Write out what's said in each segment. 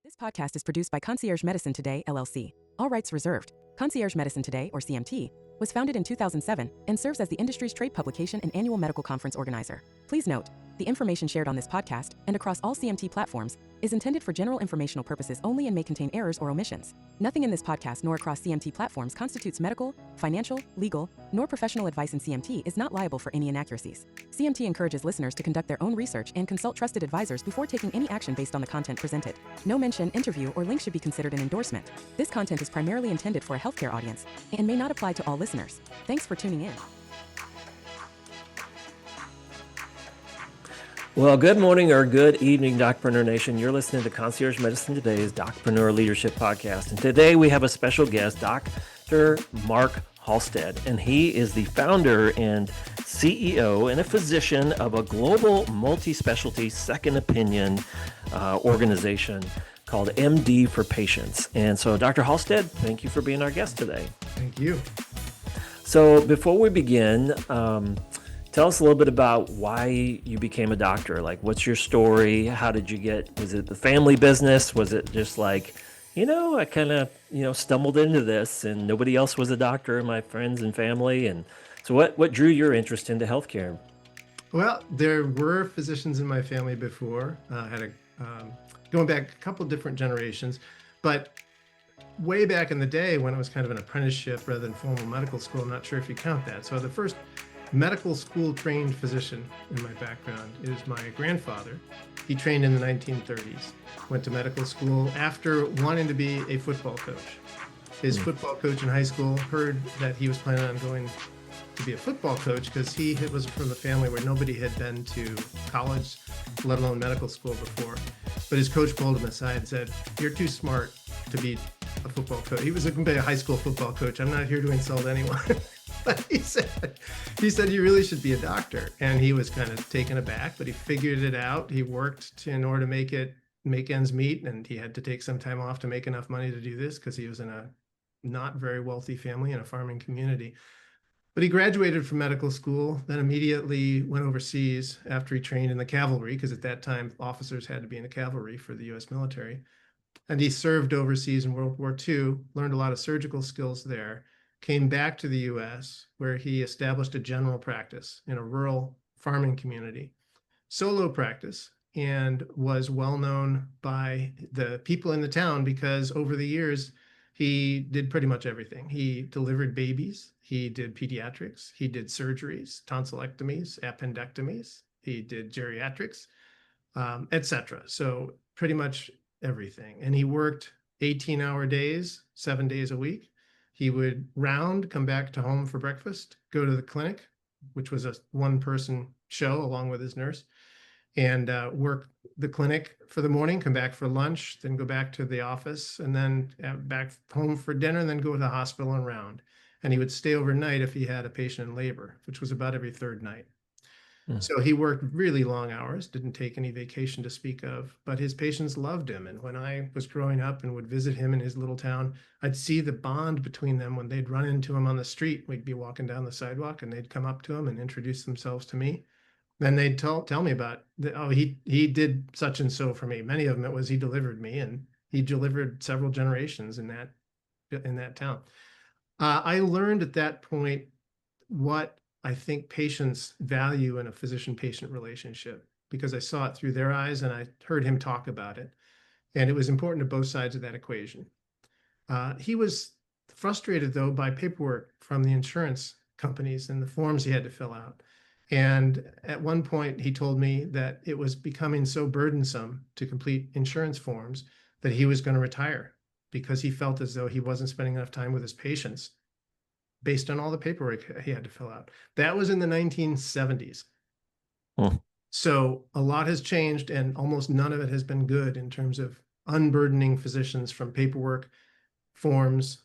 This podcast is produced by Concierge Medicine Today, LLC. All rights reserved. Concierge Medicine Today, or CMT, was founded in 2007 and serves as the industry's trade publication and annual medical conference organizer. Please note, the information shared on this podcast and across all CMT platforms is intended for general informational purposes only and may contain errors or omissions. Nothing in this podcast nor across CMT platforms constitutes medical, financial, legal, nor professional advice, and CMT is not liable for any inaccuracies. CMT encourages listeners to conduct their own research and consult trusted advisors before taking any action based on the content presented. No mention, interview, or link should be considered an endorsement. This content is primarily intended for a healthcare audience and may not apply to all listeners. Thanks for tuning in. Well, good morning or good evening, Docpreneur Nation. You're listening to Concierge Medicine Today's Docpreneur Leadership Podcast. And today we have a special guest, Dr. Mark Halsted, and he is the founder and CEO and a physician of a global multi-specialty second opinion organization called MD for Patients. And so, Dr. Halsted, thank you for being our guest today. Thank you. So before we begin, tell us a little bit about why you became a doctor. Like, what's your story? How did you was it the family business? Was it just like, I kind of, stumbled into this and nobody else was a doctor in my friends and family. And so what drew your interest into healthcare? Well, there were physicians in my family before. Going back a couple different generations, but way back in the day when it was kind of an apprenticeship rather than formal medical school, I'm not sure if you count that. So the first medical school trained physician in my background is my grandfather. He trained in the 1930s, went to medical school after wanting to be a football coach. His football coach in high school heard that he was planning on going to be a football coach because he was from a family where nobody had been to college, let alone medical school before. But his coach pulled him aside and said, "You're too smart to be a football coach." He was going to be a high school football coach. "I'm not here to insult anyone." But he said, "You really should be a doctor." And he was kind of taken aback, but he figured it out. He worked in order to make ends meet, and he had to take some time off to make enough money to do this because he was in a not very wealthy family in a farming community. But he graduated from medical school, then immediately went overseas after he trained in the cavalry, because at that time officers had to be in the cavalry for the U.S. military. And he served overseas in World War II, learned a lot of surgical skills there, came back to the US, where he established a general practice in a rural farming community, solo practice, and was well known by the people in the town because over the years, he did pretty much everything. He delivered babies, he did pediatrics, he did surgeries, tonsillectomies, appendectomies, he did geriatrics, etc. So pretty much everything. And he worked 18-hour days, 7 days a week. He would round, come back to home for breakfast, go to the clinic, which was a one-person show along with his nurse, and work the clinic for the morning, come back for lunch, then go back to the office, and then back home for dinner, and then go to the hospital and round. And he would stay overnight if he had a patient in labor, which was about every third night. So he worked really long hours, didn't take any vacation to speak of, but his patients loved him. And when I was growing up and would visit him in his little town, I'd see the bond between them when they'd run into him on the street. We'd be walking down the sidewalk and they'd come up to him and introduce themselves to me. Then they'd tell me about, he did such and so for me. Many of them, it was he delivered me, and he delivered several generations in that town. I learned at that point what I think patients value in a physician-patient relationship, because I saw it through their eyes and I heard him talk about it. And it was important to both sides of that equation. He was frustrated, though, by paperwork from the insurance companies and the forms he had to fill out. And at one point, he told me that it was becoming so burdensome to complete insurance forms that he was going to retire because he felt as though he wasn't spending enough time with his patients based on all the paperwork he had to fill out. That was in the 1970s. So a lot has changed, and almost none of it has been good in terms of unburdening physicians from paperwork, forms.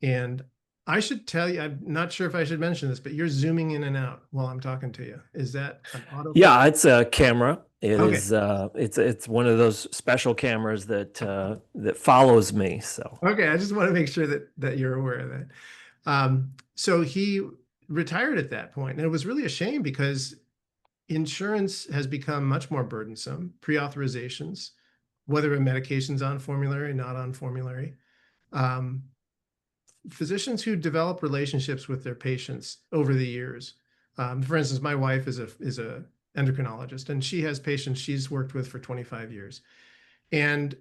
And I should tell you, I'm not sure if I should mention this, but you're zooming in and out while I'm talking to you. Is that an auto? Yeah, it's a camera. It Okay. is. It's one of those special cameras that follows me. So Okay, I just want to make sure that you're aware of that. So he retired at that point, and it was really a shame because insurance has become much more burdensome, pre-authorizations, whether a medication's on formulary, not on formulary. Um, Physicians who develop relationships with their patients over the years. For instance, my wife is a endocrinologist, and she has patients she's worked with for 25 years. And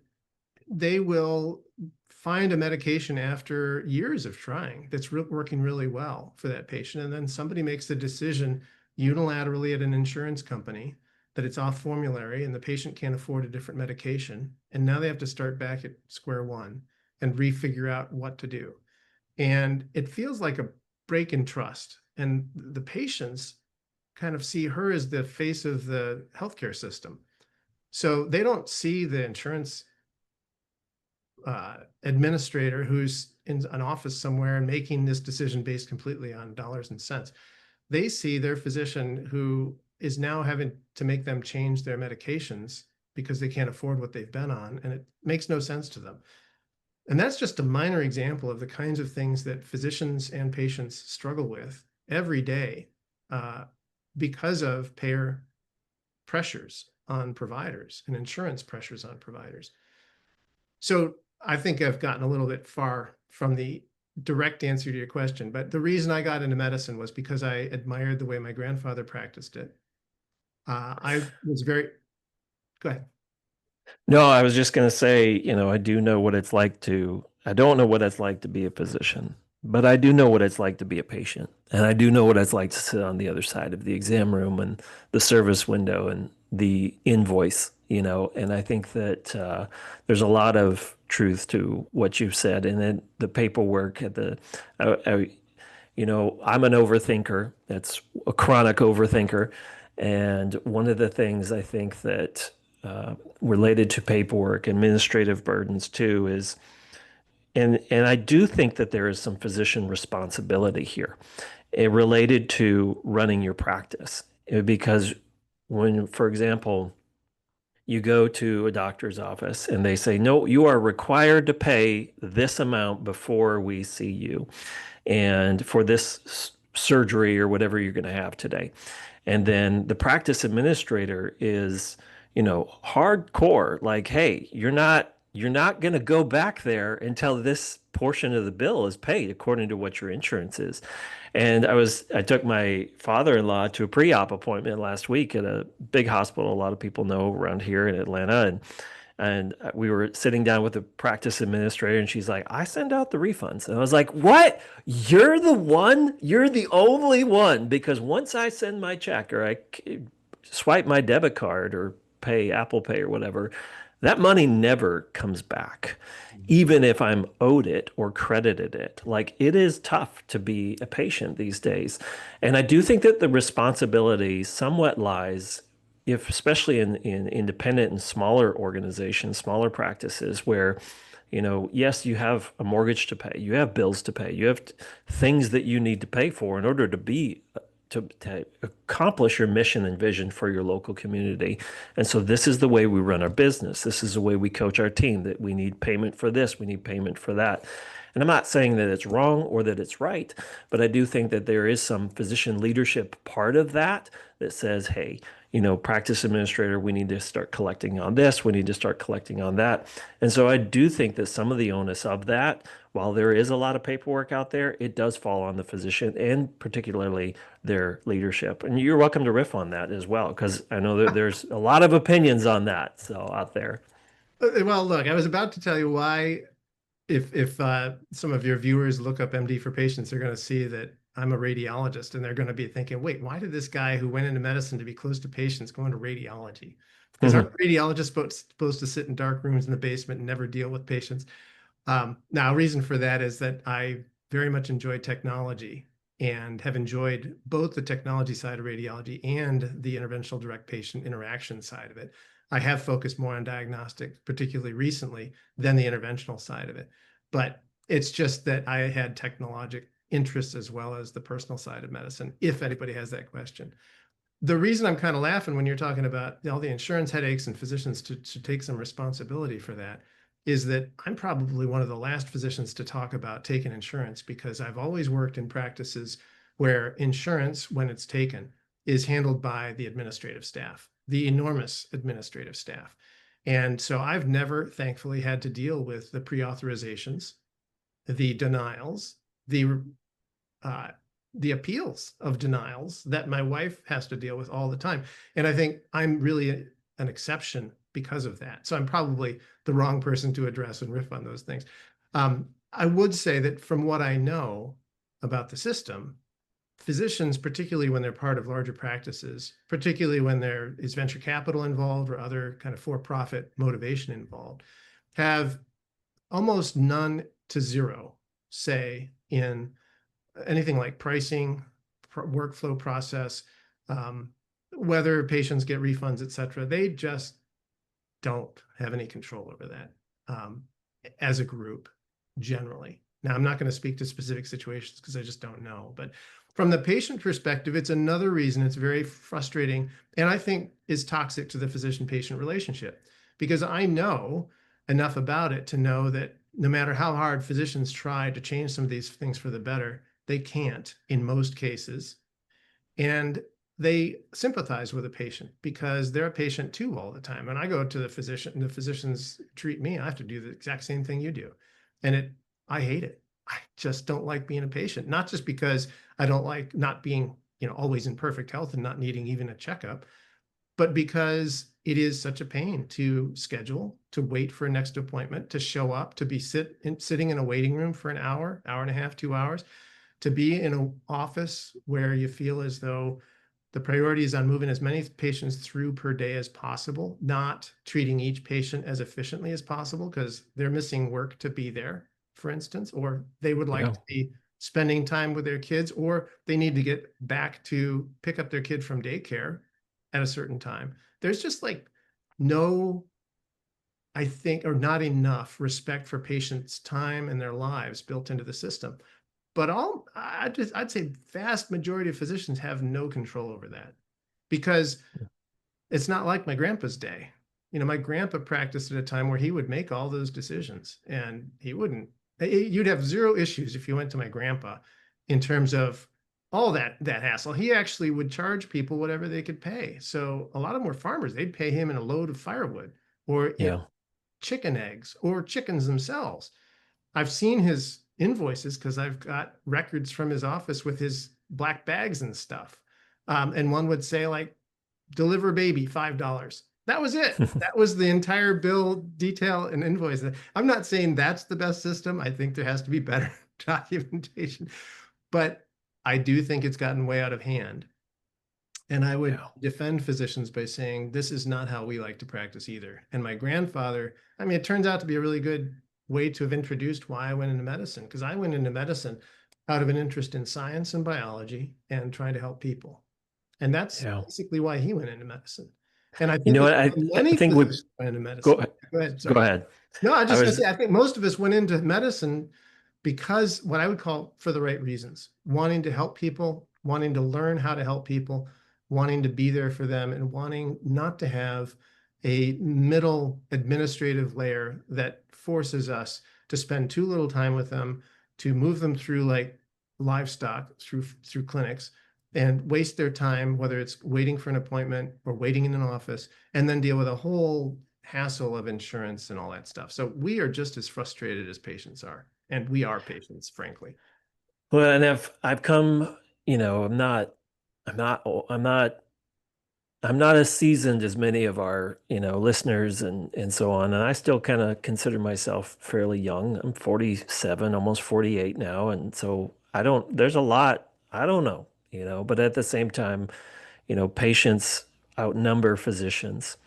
they will find a medication after years of trying that's working really well for that patient. And then somebody makes the decision unilaterally at an insurance company that it's off formulary and the patient can't afford a different medication. And now they have to start back at square one and refigure out what to do. And it feels like a break in trust. And the patients kind of see her as the face of the healthcare system. So they don't see the insurance administrator who's in an office somewhere and making this decision based completely on dollars and cents. They see their physician who is now having to make them change their medications because they can't afford what they've been on, and it makes no sense to them. And that's just a minor example of the kinds of things that physicians and patients struggle with every day because of payer pressures on providers and insurance pressures on providers. So I think I've gotten a little bit far from the direct answer to your question, but the reason I got into medicine was because I admired the way my grandfather practiced it. I was very, go ahead. No, I was just going to say, I do know what it's like I don't know what it's like to be a physician, but I do know what it's like to be a patient. And I do know what it's like to sit on the other side of the exam room and the service window and the invoice, and I think that there's a lot of truth to what you've said. And then the paperwork at I'm an overthinker. That's a chronic overthinker. And one of the things I think that related to paperwork, administrative burdens too, is, and I do think that there is some physician responsibility here, related to running your practice. Because when, for example, you go to a doctor's office and they say, no, you are required to pay this amount before we see you, and for this surgery or whatever you're going to have today. And then the practice administrator is, hardcore, like, hey, you're not going to go back there until this portion of the bill is paid according to what your insurance is. And I took my father-in-law to a pre-op appointment last week at a big hospital a lot of people know around here in Atlanta. And we were sitting down with the practice administrator, and she's like, I send out the refunds. And I was like, what? You're the one? You're the only one? Because once I send my check or I swipe my debit card or pay Apple Pay or whatever, that money never comes back, even if I'm owed it or credited it. Like, it is tough to be a patient these days. And I do think that the responsibility somewhat lies, if especially in independent and smaller organizations, smaller practices where, yes, you have a mortgage to pay, you have bills to pay, you have things that you need to pay for in order to accomplish your mission and vision for your local community. And so this is the way we run our business. This is the way we coach our team, that we need payment for this, we need payment for that. And I'm not saying that it's wrong or that it's right, but I do think that there is some physician leadership part of that that says, hey, practice administrator, we need to start collecting on this, we need to start collecting on that. And so I do think that some of the onus of that, while there is a lot of paperwork out there, it does fall on the physician and particularly their leadership. And you're welcome to riff on that as well, because I know that there's a lot of opinions on that out there. Well, look, I was about to tell you why. If some of your viewers look up MD for patients, they're going to see that I'm a radiologist, and they're going to be thinking, wait, why did this guy who went into medicine to be close to patients go into radiology? Because aren't radiologists supposed to sit in dark rooms in the basement and never deal with patients? Now, a reason for that is that I very much enjoy technology and have enjoyed both the technology side of radiology and the interventional direct patient interaction side of it. I have focused more on diagnostic, particularly recently, than the interventional side of it. But it's just that I had technologic interests as well as the personal side of medicine, if anybody has that question. The reason I'm kind of laughing when you're talking about all the insurance headaches and physicians to take some responsibility for that is that I'm probably one of the last physicians to talk about taking insurance, because I've always worked in practices where insurance, when it's taken, is handled by the administrative staff, the enormous administrative staff. And so I've never, thankfully, had to deal with the pre-authorizations, the denials, uh, the appeals of denials that my wife has to deal with all the time. And I think I'm really an exception because of that. So I'm probably the wrong person to address and riff on those things. I would say that from what I know about the system, physicians, particularly when they're part of larger practices, particularly when there is venture capital involved or other kind of for-profit motivation involved, have almost none to zero say in anything like pricing, workflow process, whether patients get refunds, et cetera. They just don't have any control over that as a group generally. Now, I'm not going to speak to specific situations because I just don't know. But from the patient perspective, it's another reason it's very frustrating and I think is toxic to the physician-patient relationship, because I know enough about it to know that no matter how hard physicians try to change some of these things for the better, they can't in most cases. And they sympathize with a patient because they're a patient too all the time. And I go to the physician, and the physicians treat me, I have to do the exact same thing you do. And I hate it. I just don't like being a patient, not just because I don't like not being, always in perfect health and not needing even a checkup, but because it is such a pain to schedule, to wait for a next appointment, to show up, to be sitting in a waiting room for an hour, hour and a half, 2 hours, to be in an office where you feel as though the priority is on moving as many patients through per day as possible, not treating each patient as efficiently as possible because they're missing work to be there, for instance, or they would like to be spending time with their kids, or they need to get back to pick up their kid from daycare at a certain time. There's just like no, I think, or not enough respect for patients' time and their lives built into the system. But I'd say vast majority of physicians have no control over that, because it's not like my grandpa's day. My grandpa practiced at a time where he would make all those decisions, and you'd have zero issues if you went to my grandpa in terms of all that hassle. He actually would charge people whatever they could pay. So a lot of them were farmers. They'd pay him in a load of firewood or in chicken eggs or chickens themselves. I've seen his invoices because I've got records from his office with his black bags and stuff. And one would say like, deliver baby, $5. That was it. That was the entire bill detail and invoice. I'm not saying that's the best system. I think there has to be better documentation, but I do think it's gotten way out of hand. And I would defend physicians by saying, this is not how we like to practice either. And my grandfather, it turns out to be a really good way to have introduced why I went into medicine, because I went into medicine out of an interest in science and biology and trying to help people. And that's basically why he went into medicine. And I think I think went into medicine. Go ahead. Sorry. Go ahead. No, I just going to say, I think most of us went into medicine because what I would call for the right reasons, wanting to help people, wanting to learn how to help people, wanting to be there for them, and wanting not to have a middle administrative layer that forces us to spend too little time with them, to move them through like livestock through clinics, and waste their time, whether it's waiting for an appointment or waiting in an office, and then deal with a whole hassle of insurance and all that stuff. So we are just as frustrated as patients are, and we are patients, frankly. Well, and I've come, I'm not as seasoned as many of our, listeners and so on. And I still kind of consider myself fairly young. I'm 47, almost 48 now. And so there's a lot I don't know, but at the same time, patients outnumber physicians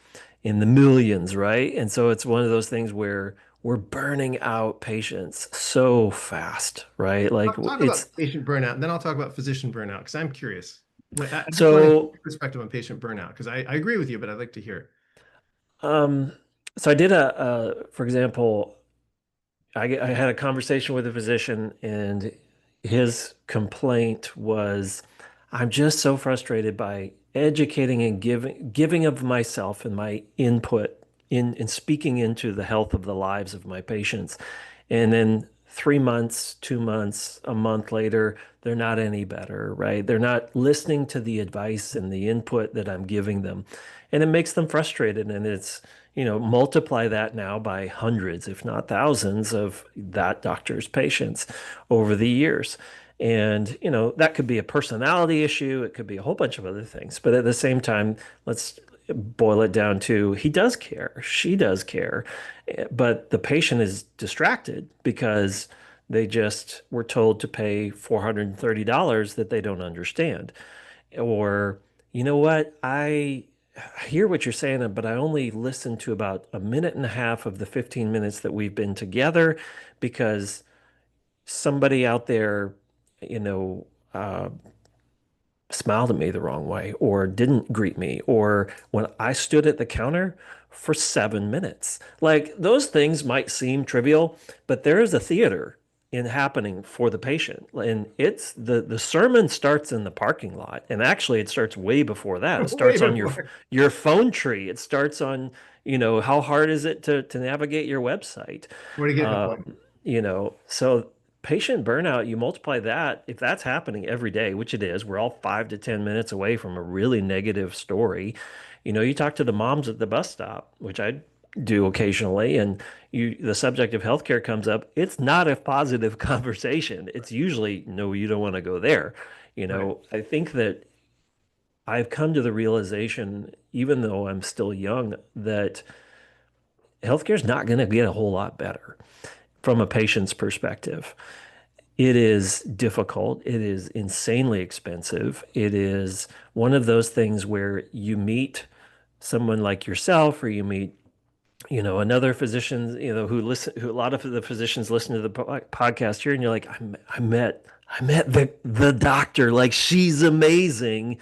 in the millions, right? And so it's one of those things where we're burning out patients so fast, right? Like talk about patient burnout, and then I'll talk about physician burnout, because I'm curious. I just so want to get your perspective on patient burnout, because I agree with you, but I'd like to hear. So I did for example, I had a conversation with a physician, and his complaint was, I'm just so frustrated by educating and giving of myself and my input in speaking into the health of the lives of my patients. And then 3 months, 2 months, a month later, they're not any better, right? They're not listening to the advice and the input that I'm giving them. And it makes them frustrated. And it's, multiply that now by hundreds, if not thousands, of that doctor's patients over the years. And, that could be a personality issue. It could be a whole bunch of other things. But at the same time, let's boil it down to he does care, she does care, but the patient is distracted because they just were told to pay $430 that they don't understand. Or, you know what, I hear what you're saying, but I only listened to about a minute and a half of the 15 minutes that we've been together because somebody out there, you know, uh, smiled at me the wrong way or didn't greet me, or when I stood at the counter for 7 minutes. Like those things might seem trivial, but there is a theater in happening for the patient. And it's the sermon starts in the parking lot. And actually it starts way before that. It Way starts on your before. your phone tree. It starts on, how hard is it to navigate your website? Where to get an appointment. So patient burnout, you multiply that, if that's happening every day, which it is, we're all 5 to 10 minutes away from a really negative story. You talk to the moms at the bus stop, which I do occasionally, and the subject of healthcare comes up. It's not a positive conversation. It's usually, no, you don't want to go there. Right. I think that I've come to the realization, even though I'm still young, that healthcare is not going to get a whole lot better from a patient's perspective. It is difficult. It is insanely expensive. It is one of those things where you meet someone like yourself, or you meet, another physician, who a lot of the physicians listen to the podcast here, and you're like, I met the doctor, like she's amazing,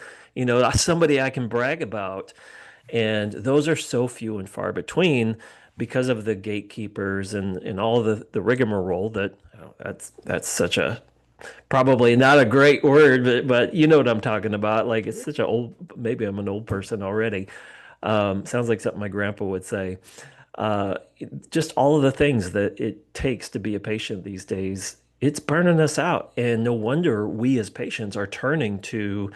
somebody I can brag about. And those are so few and far between because of the gatekeepers and all the rigmarole that that's such a probably not a great word, but you know what I'm talking about. Like it's such a old, maybe I'm an old person already. Sounds like something my grandpa would say. Just all of the things that it takes to be a patient these days, it's burning us out. And no wonder we as patients are turning to,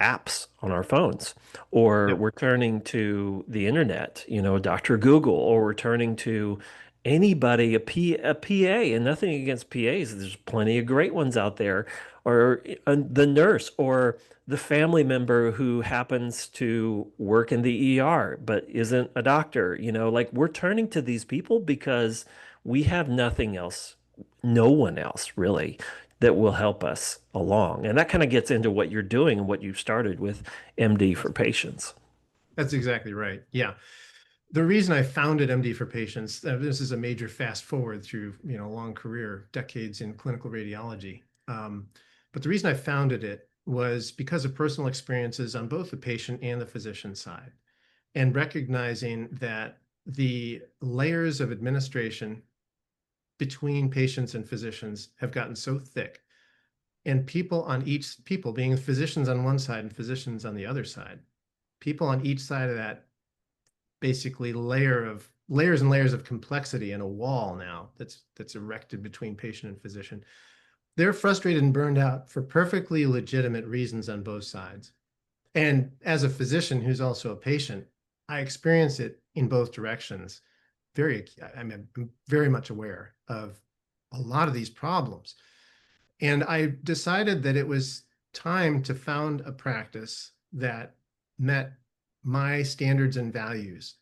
apps on our phones, or Yep. we're turning to the internet, Dr. Google, or we're turning to anybody, a PA, and nothing against PAs. There's plenty of great ones out there, or the nurse, or the family member who happens to work in the ER but isn't a doctor. Like we're turning to these people because we have nothing else, no one else really, that will help us along. And that kind of gets into what you're doing and what you've started with MD for Patients. That's exactly right. Yeah. The reason I founded MD for Patients, this is a major fast forward through, a long career, decades in clinical radiology. But the reason I founded it was because of personal experiences on both the patient and the physician side, and recognizing that the layers of administration between patients and physicians have gotten so thick, and people being physicians on one side and physicians on the other side, people on each side of that basically layers and layers of complexity in a wall now that's erected between patient and physician. They're frustrated and burned out for perfectly legitimate reasons on both sides. And as a physician who's also a patient, I experience it in both directions. I'm very much aware of a lot of these problems. And I decided that it was time to found a practice that met my standards and values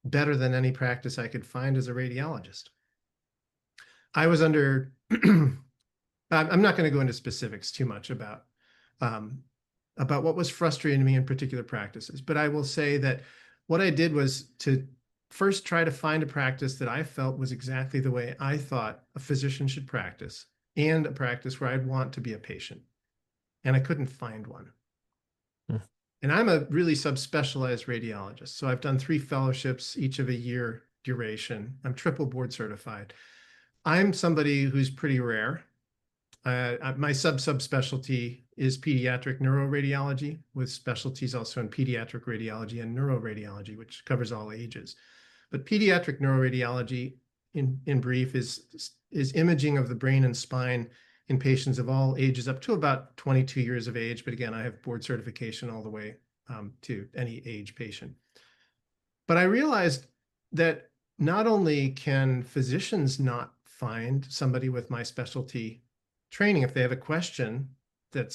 better than any practice I could find as a radiologist. I was under, I'm not going to go into specifics too much about what was frustrating me in particular practices, but I will say that what I did was to first try to find a practice that I felt was exactly the way I thought a physician should practice, and a practice where I'd want to be a patient. And I couldn't find one. And I'm a really subspecialized radiologist. So I've done 3 fellowships, each of a year duration. I'm triple board certified. I'm somebody who's pretty rare. My subspecialty is pediatric neuroradiology, with specialties also in pediatric radiology and neuroradiology, which covers all ages. But pediatric neuroradiology, in brief, is imaging of the brain and spine in patients of all ages up to about 22 years of age. But again, I have board certification all the way to any age patient. But I realized that not only can physicians not find somebody with my specialty training if they have a question that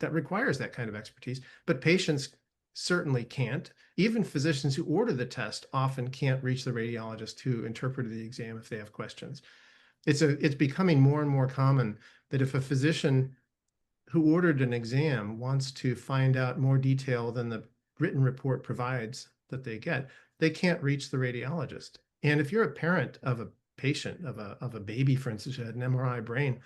requires that kind of expertise, but patients certainly can't. Even physicians who order the test often can't reach the radiologist who interpreted the exam if they have questions. It's becoming more and more common that if a physician who ordered an exam wants to find out more detail than the written report provides that they get, they can't reach the radiologist. And if you're a parent of a patient, of a baby, for instance, who had an MRI brain,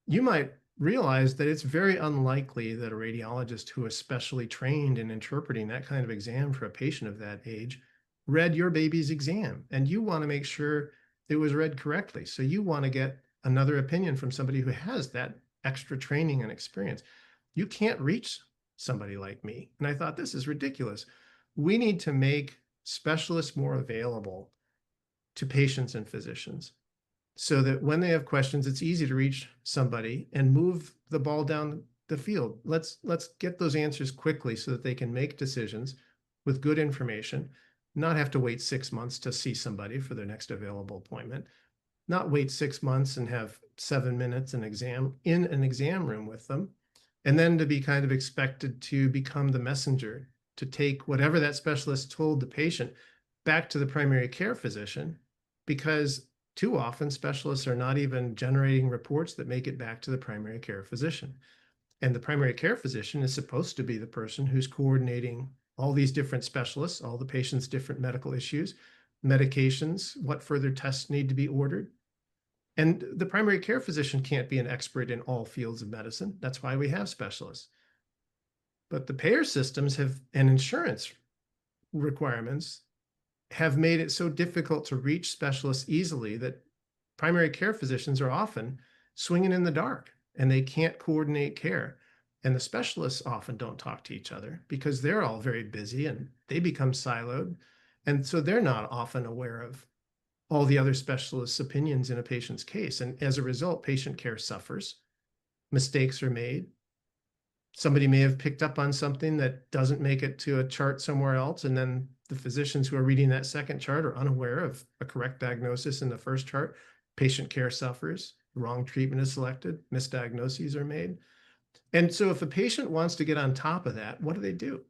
you might realize that it's very unlikely that a radiologist who is specially trained in interpreting that kind of exam for a patient of that age read your baby's exam. And you want to make sure it was read correctly. So you want to get another opinion from somebody who has that extra training and experience. You can't reach somebody like me. And I thought, this is ridiculous. We need to make specialists more available to patients and physicians so that when they have questions, it's easy to reach somebody and move the ball down the field. Let's get those answers quickly so that they can make decisions with good information, not have to wait 6 months to see somebody for their next available appointment, not wait 6 months and have 7 minutes in an exam room with them, and then to be kind of expected to become the messenger to take whatever that specialist told the patient back to the primary care physician, because too often specialists are not even generating reports that make it back to the primary care physician. And the primary care physician is supposed to be the person who's coordinating all these different specialists, all the patient's different medical issues, medications, what further tests need to be ordered. And the primary care physician can't be an expert in all fields of medicine. That's why we have specialists. But the payer systems have, and insurance requirements have made it so difficult to reach specialists easily that primary care physicians are often swinging in the dark and they can't coordinate care. And the specialists often don't talk to each other because they're all very busy and they become siloed. And so they're not often aware of all the other specialists' opinions in a patient's case. And as a result, patient care suffers. Mistakes are made. Somebody may have picked up on something that doesn't make it to a chart somewhere else. And then the physicians who are reading that second chart are unaware of a correct diagnosis in the first chart. Patient care suffers. Wrong treatment is selected. Misdiagnoses are made. And so if a patient wants to get on top of that, what do?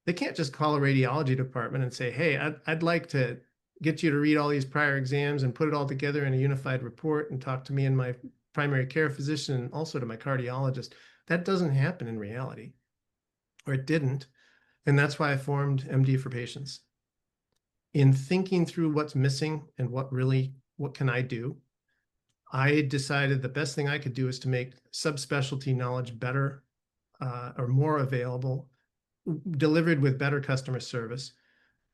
They can't just call a radiology department and say, hey, I'd like to get you to read all these prior exams and put it all together in a unified report and talk to me and my primary care physician and also to my cardiologist. That doesn't happen in reality, or it didn't. And that's why I formed MD for Patients. In thinking through what's missing and what can I do, I decided the best thing I could do is to make subspecialty knowledge better or more available, delivered with better customer service,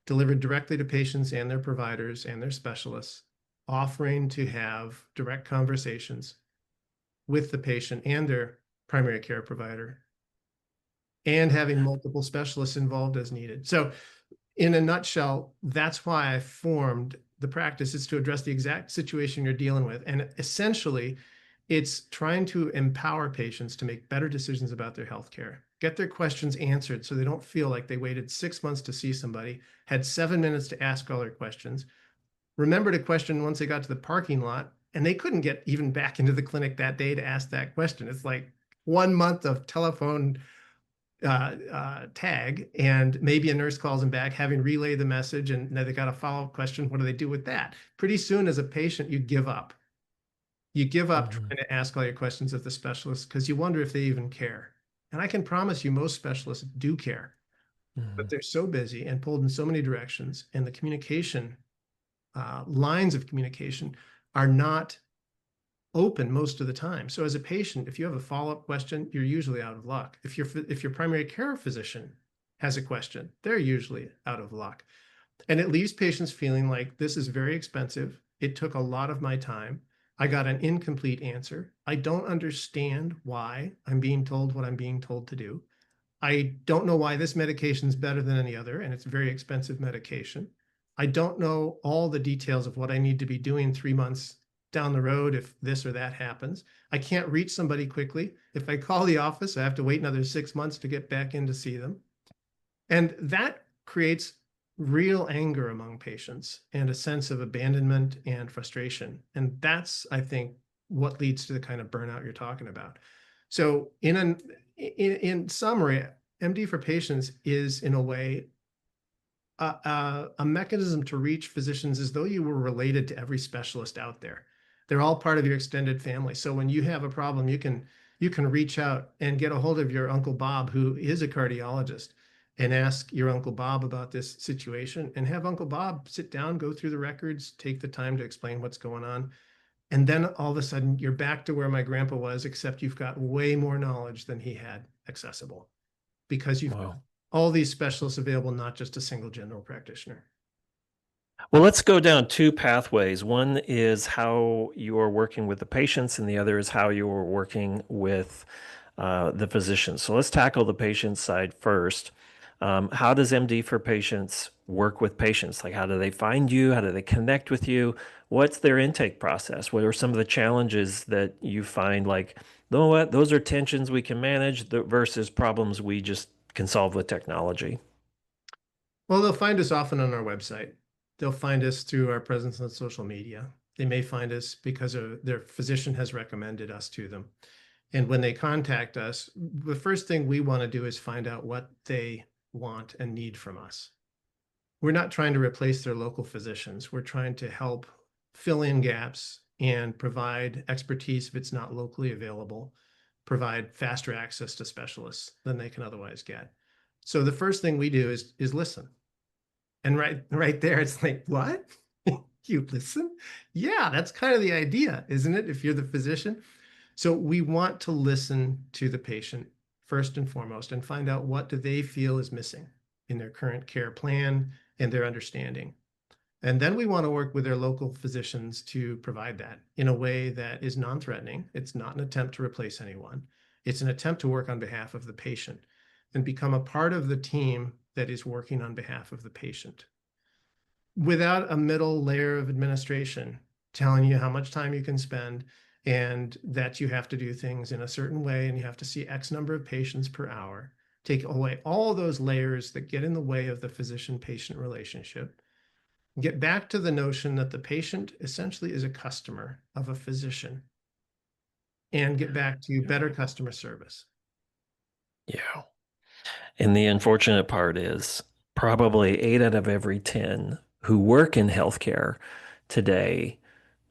delivered directly to patients and their providers and their specialists, offering to have direct conversations with the patient and their primary care provider, and having multiple specialists involved as needed. So in a nutshell, that's why I formed the practice, is to address the exact situation you're dealing with. And essentially, it's trying to empower patients to make better decisions about their healthcare, get their questions answered so they don't feel like they waited 6 months to see somebody, had 7 minutes to ask all their questions, remembered a question once they got to the parking lot, and they couldn't get even back into the clinic that day to ask that question. It's like 1 month of telephone tag, and maybe a nurse calls them back, having relayed the message, and now they got a follow-up question. What do they do with that? Pretty soon, as a patient, you give up. You give up trying to ask all your questions of the specialist because you wonder if they even care. And I can promise you most specialists do care, but they're so busy and pulled in so many directions, and the communication, lines of communication are not open most of the time. So as a patient, if you have a follow-up question, you're usually out of luck. If your primary care physician has a question, they're usually out of luck. And it leaves patients feeling like, this is very expensive. It took a lot of my time. I got an incomplete answer. I don't understand why I'm being told what I'm being told to do. I don't know why this medication is better than any other, and it's very expensive medication. I don't know all the details of what I need to be doing 3 months down the road if this or that happens. I can't reach somebody quickly. If I call the office, I have to wait another 6 months to get back in to see them. And that creates real anger among patients and a sense of abandonment and frustration. And that's, I think, what leads to the kind of burnout you're talking about. So in summary, MD for Patients is, in a way, a mechanism to reach physicians as though you were related to every specialist out there. They're all part of your extended family. So when you have a problem, you can reach out and get a hold of your Uncle Bob, who is a cardiologist, and ask your Uncle Bob about this situation, and have Uncle Bob sit down, go through the records, take the time to explain what's going on. And then all of a sudden you're back to where my grandpa was, except you've got way more knowledge than he had accessible, because you've got all these specialists available, not just a single general practitioner. Well, let's go down two pathways. One is how you're working with the patients, and the other is how you're working with the physicians. So let's tackle the patient side first. How does MD for Patients work with patients? Like, how do they find you? How do they connect with you? What's their intake process? What are some of the challenges that you find, like, you know what, those are tensions we can manage versus problems we just can solve with technology? Well, they'll find us often on our website. They'll find us through our presence on social media. They may find us because their physician has recommended us to them. And when they contact us, the first thing we want to do is find out what they want and need from us. We're not trying to replace their local physicians. We're trying to help fill in gaps and provide expertise if it's not locally available, provide faster access to specialists than they can otherwise get. So the first thing we do is listen. And right there, it's like, what? You listen? Yeah, that's kind of the idea, isn't it? If you're the physician. So we want to listen to the patient first and foremost and find out what do they feel is missing in their current care plan and their understanding. And then we want to work with their local physicians to provide that in a way that is non-threatening. It's not an attempt to replace anyone. It's an attempt to work on behalf of the patient and become a part of the team that is working on behalf of the patient, without a middle layer of administration telling you how much time you can spend and that you have to do things in a certain way and you have to see X number of patients per hour. Take away all those layers that get in the way of the physician-patient relationship. Get back to the notion that the patient essentially is a customer of a physician, and get back to better customer service. Yeah. And the unfortunate part is probably 8 out of every 10 who work in healthcare today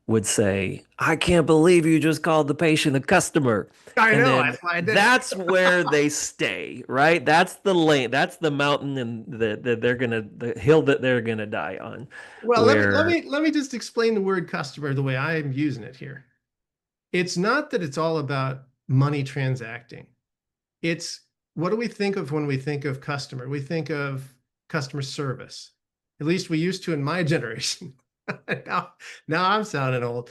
would say, I can't believe you just called the patient a customer. I And know, then that's why I did. that's where they stay, right? That's the lane, that's the mountain and the hill that they're gonna die on. Well, Where let me just explain the word customer the way I am using it here. It's not that it's all about money transacting. It's, what do we think of when we think of customer? We think of customer service. At least we used to in my generation. now, now I'm sounding old.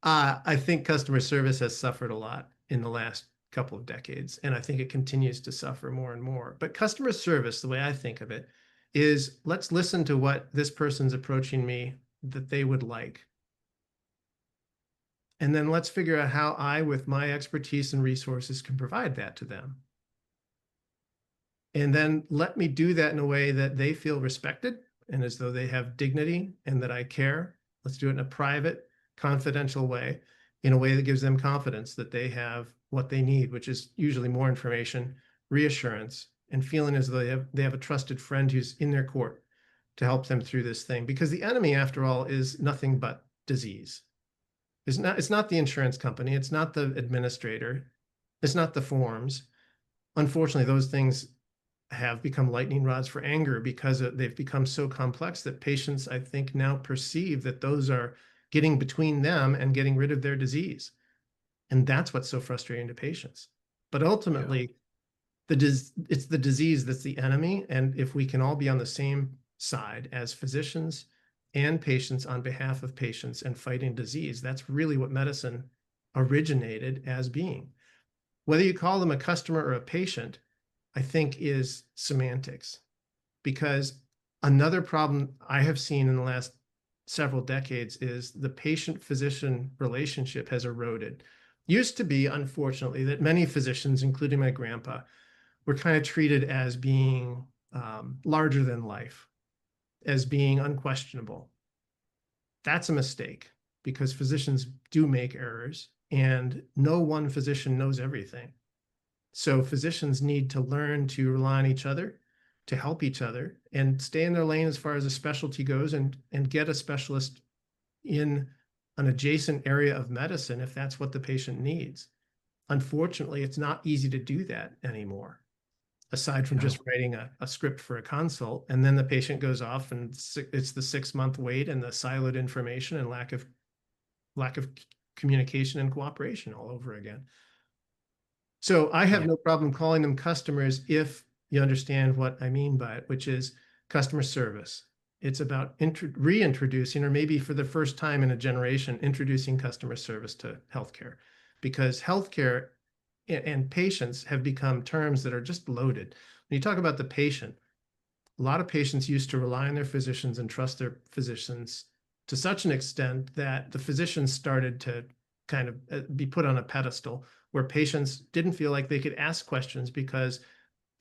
I think customer service has suffered a lot in the last couple of decades, and I think it continues to suffer more and more. But customer service, the way I think of it, is let's listen to what this person's approaching me that they would like. And then let's figure out how I, with my expertise and resources, can provide that to them. And then let me do that in a way that they feel respected and as though they have dignity and that I care. Let's do it in a private, confidential way, in a way that gives them confidence that they have what they need, which is usually more information, reassurance, and feeling as though they have a trusted friend who's in their court to help them through this thing. Because the enemy, after all, is nothing but disease. It's not the insurance company. It's not the administrator. It's not the forms. Unfortunately, those things have become lightning rods for anger because they've become so complex that patients, I think, now perceive that those are getting between them and getting rid of their disease. And that's what's so frustrating to patients. But ultimately, it's the disease that's the enemy. And if we can all be on the same side as physicians and patients on behalf of patients and fighting disease, that's really what medicine originated as being. Whether you call them a customer or a patient, I think, is semantics. Because another problem I have seen in the last several decades is the patient-physician relationship has eroded. Used to be, unfortunately, that many physicians, including my grandpa, were kind of treated as being larger than life. as being unquestionable. That's a mistake because physicians do make errors and no one physician knows everything. So physicians need to learn to rely on each other, to help each other, and stay in their lane as far as a specialty goes, and get a specialist in an adjacent area of medicine if that's what the patient needs. Unfortunately, it's not easy to do that anymore, aside from just writing a script for a consult, and then the patient goes off and it's the 6-month wait and the siloed information and lack of communication and cooperation all over again. So I have no problem calling them customers if you understand what I mean by it, which is customer service. It's about reintroducing, or maybe for the first time in a generation, introducing customer service to healthcare, because healthcare and patients have become terms that are just loaded. When you talk about the patient, a lot of patients used to rely on their physicians and trust their physicians to such an extent that the physicians started to kind of be put on a pedestal where patients didn't feel like they could ask questions because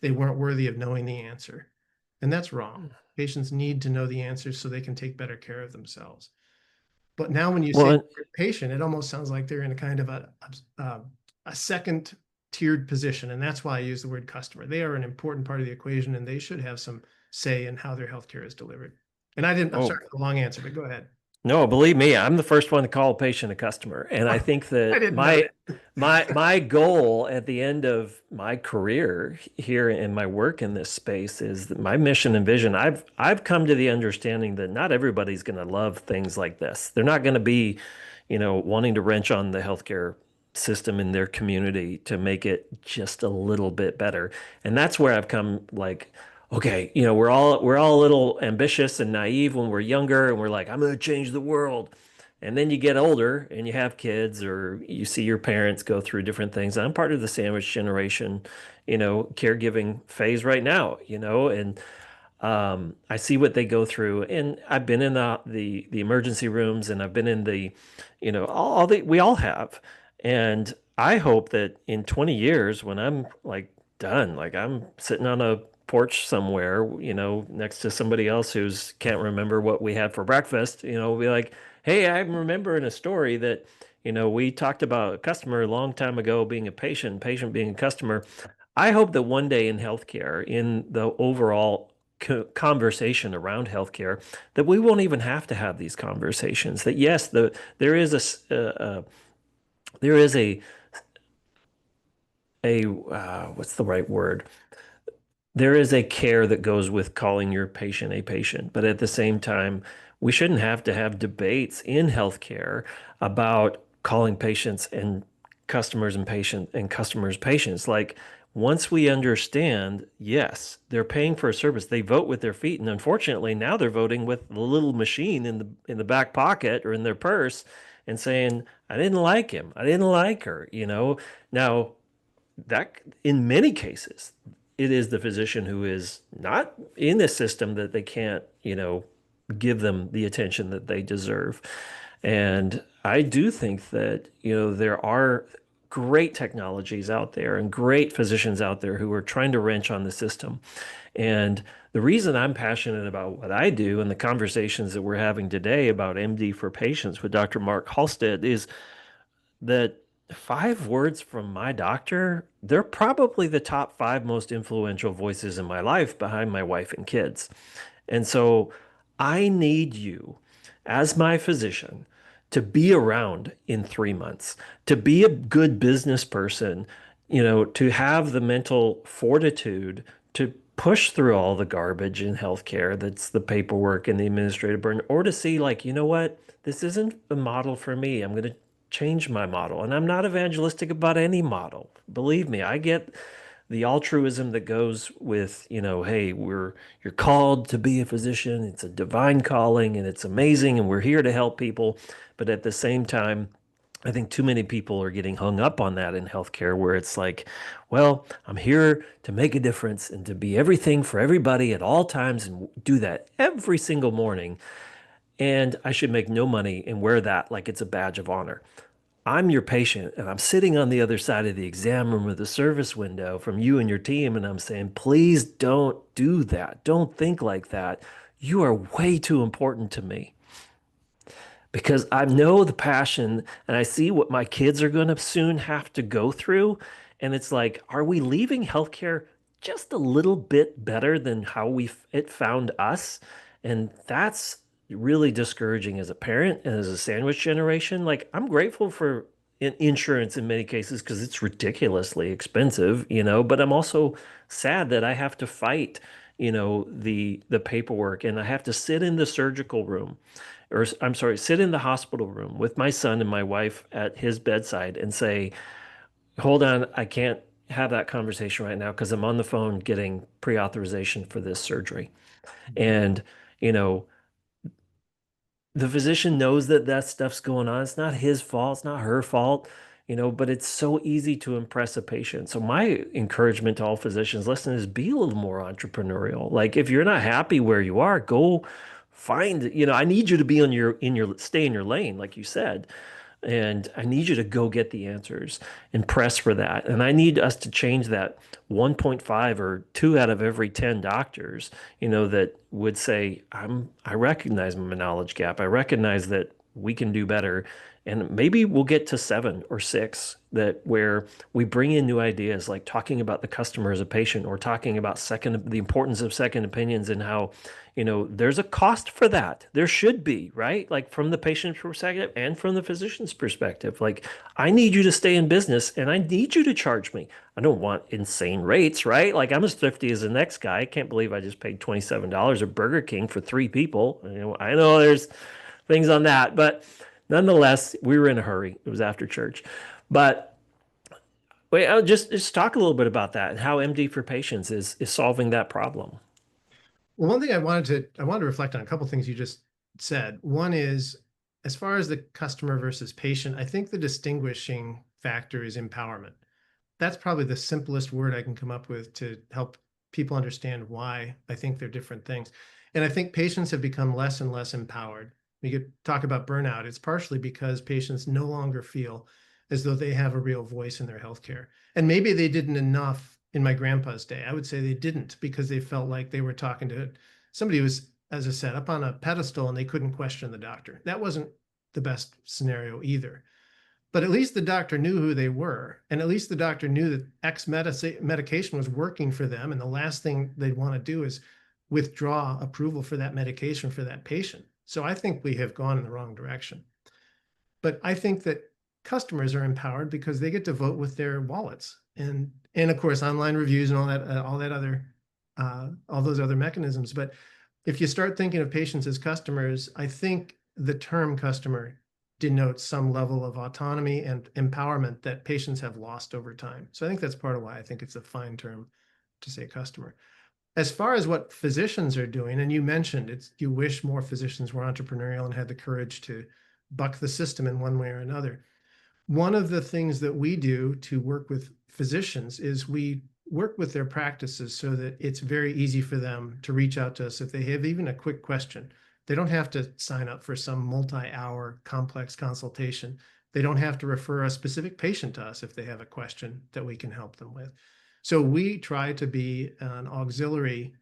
they weren't worthy of knowing the answer. And that's wrong. Patients need to know the answers so they can take better care of themselves. But now when you say patient, it almost sounds like they're in a kind of a second tiered position. And that's why I use the word customer. They are an important part of the equation and they should have some say in how their healthcare is delivered. And I'm sorry for the long answer, but go ahead. No, believe me, I'm the first one to call a patient a customer. And I think that my goal at the end of my career here in my work in this space is that my mission and vision. I've come to the understanding that not everybody's going to love things like this. They're not going to be, wanting to wrench on the healthcare system in their community to make it just a little bit better. And that's where I've come like, okay, we're all a little ambitious and naive when we're younger and we're like, I'm going to change the world. And then you get older and you have kids or you see your parents go through different things. I'm part of the sandwich generation, caregiving phase right now, and I see what they go through. And I've been in the emergency rooms and I've been in the, we all have. And I hope that in 20 years when I'm like done, like I'm sitting on a porch somewhere, next to somebody else who's can't remember what we had for breakfast, we'll be like, hey, I'm remembering a story that, we talked about a customer a long time ago being a patient being a customer. I hope that one day in healthcare, in the overall conversation around healthcare, that we won't even have to have these conversations. That yes, there is a what's the right word? There is a care that goes with calling your patient a patient, but at the same time, we shouldn't have to have debates in healthcare about calling patients and customers patients. Like once we understand, yes, they're paying for a service, they vote with their feet, and unfortunately now they're voting with the little machine in the back pocket or in their purse and saying, I didn't like him, I didn't like her, Now that in many cases it is the physician who is not in the system that they can't, give them the attention that they deserve. And I do think that, there are great technologies out there and great physicians out there who are trying to wrench on the system. And the reason I'm passionate about what I do and the conversations that we're having today about MD for Patients with Dr. Mark Halsted is that 5 words from my doctor, they're probably the top 5 most influential voices in my life behind my wife and kids. And so I need you as my physician to be around in 3 months, to be a good business person, to have the mental fortitude to push through all the garbage in healthcare that's the paperwork and the administrative burden, or to see like, you know what, this isn't a model for me. I'm going to change my model. And I'm not evangelistic about any model. Believe me, I get the altruism that goes with, hey, you're called to be a physician. It's a divine calling and it's amazing and we're here to help people. But at the same time, I think too many people are getting hung up on that in healthcare where it's like, well, I'm here to make a difference and to be everything for everybody at all times and do that every single morning. And I should make no money and wear that like it's a badge of honor. I'm your patient and I'm sitting on the other side of the exam room or the service window from you and your team. And I'm saying, please don't do that. Don't think like that. you are way too important to me because I know the passion and I see what my kids are going to soon have to go through. And it's like, are we leaving healthcare just a little bit better than how it found us? And that's really discouraging as a parent and as a sandwich generation. Like, I'm grateful for insurance in many cases because it's ridiculously expensive, but I'm also sad that I have to fight, the paperwork and I have to sit in the surgical room or I'm sorry, sit in the hospital room with my son and my wife at his bedside and say, hold on, I can't have that conversation right now because I'm on the phone getting pre-authorization for this surgery. And, you know, the physician knows that that stuff's going on. It's not his fault. It's not her fault, but it's so easy to impress a patient. So my encouragement to all physicians, listen, is be a little more entrepreneurial. Like if you're not happy where you are, go find, I need you to be stay in your lane, like you said. And I need you to go get the answers and press for that. And I need us to change that 1.5 or 2 out of every 10 doctors, that would say, I recognize my knowledge gap. I recognize that we can do better. And maybe we'll get to 7 or 6 that where we bring in new ideas, like talking about the customer as a patient or talking about the importance of second opinions and how, there's a cost for that. There should be, right? Like from the patient's perspective and from the physician's perspective. Like, I need you to stay in business and I need you to charge me. I don't want insane rates, right? Like I'm as thrifty as the next guy. I can't believe I just paid $27 at Burger King for 3 people. I know there's things on that, but nonetheless, we were in a hurry. It was after church. But wait, I'll just talk a little bit about that and how MD for Patients is solving that problem. Well, one thing I wanted to reflect on a couple things you just said. One is, as far as the customer versus patient, I think the distinguishing factor is empowerment. That's probably the simplest word I can come up with to help people understand why I think they're different things. And I think patients have become less and less empowered. We could talk about burnout. It's partially because patients no longer feel as though they have a real voice in their healthcare. And maybe they didn't enough in my grandpa's day. I would say they didn't because they felt like they were talking to somebody who was, as I said, up on a pedestal and they couldn't question the doctor. That wasn't the best scenario either. But at least the doctor knew who they were. And at least the doctor knew that X medication was working for them. And the last thing they'd want to do is withdraw approval for that medication for that patient. So I think we have gone in the wrong direction. But I think that customers are empowered because they get to vote with their wallets. And of course, online reviews and all those other mechanisms. But if you start thinking of patients as customers, I think the term customer denotes some level of autonomy and empowerment that patients have lost over time. So I think that's part of why I think it's a fine term to say customer. As far as what physicians are doing, and you mentioned you wish more physicians were entrepreneurial and had the courage to buck the system in one way or another. One of the things that we do to work with physicians is we work with their practices so that it's very easy for them to reach out to us if they have even a quick question. They don't have to sign up for some multi-hour complex consultation. They don't have to refer a specific patient to us if they have a question that we can help them with. So we try to be an auxiliary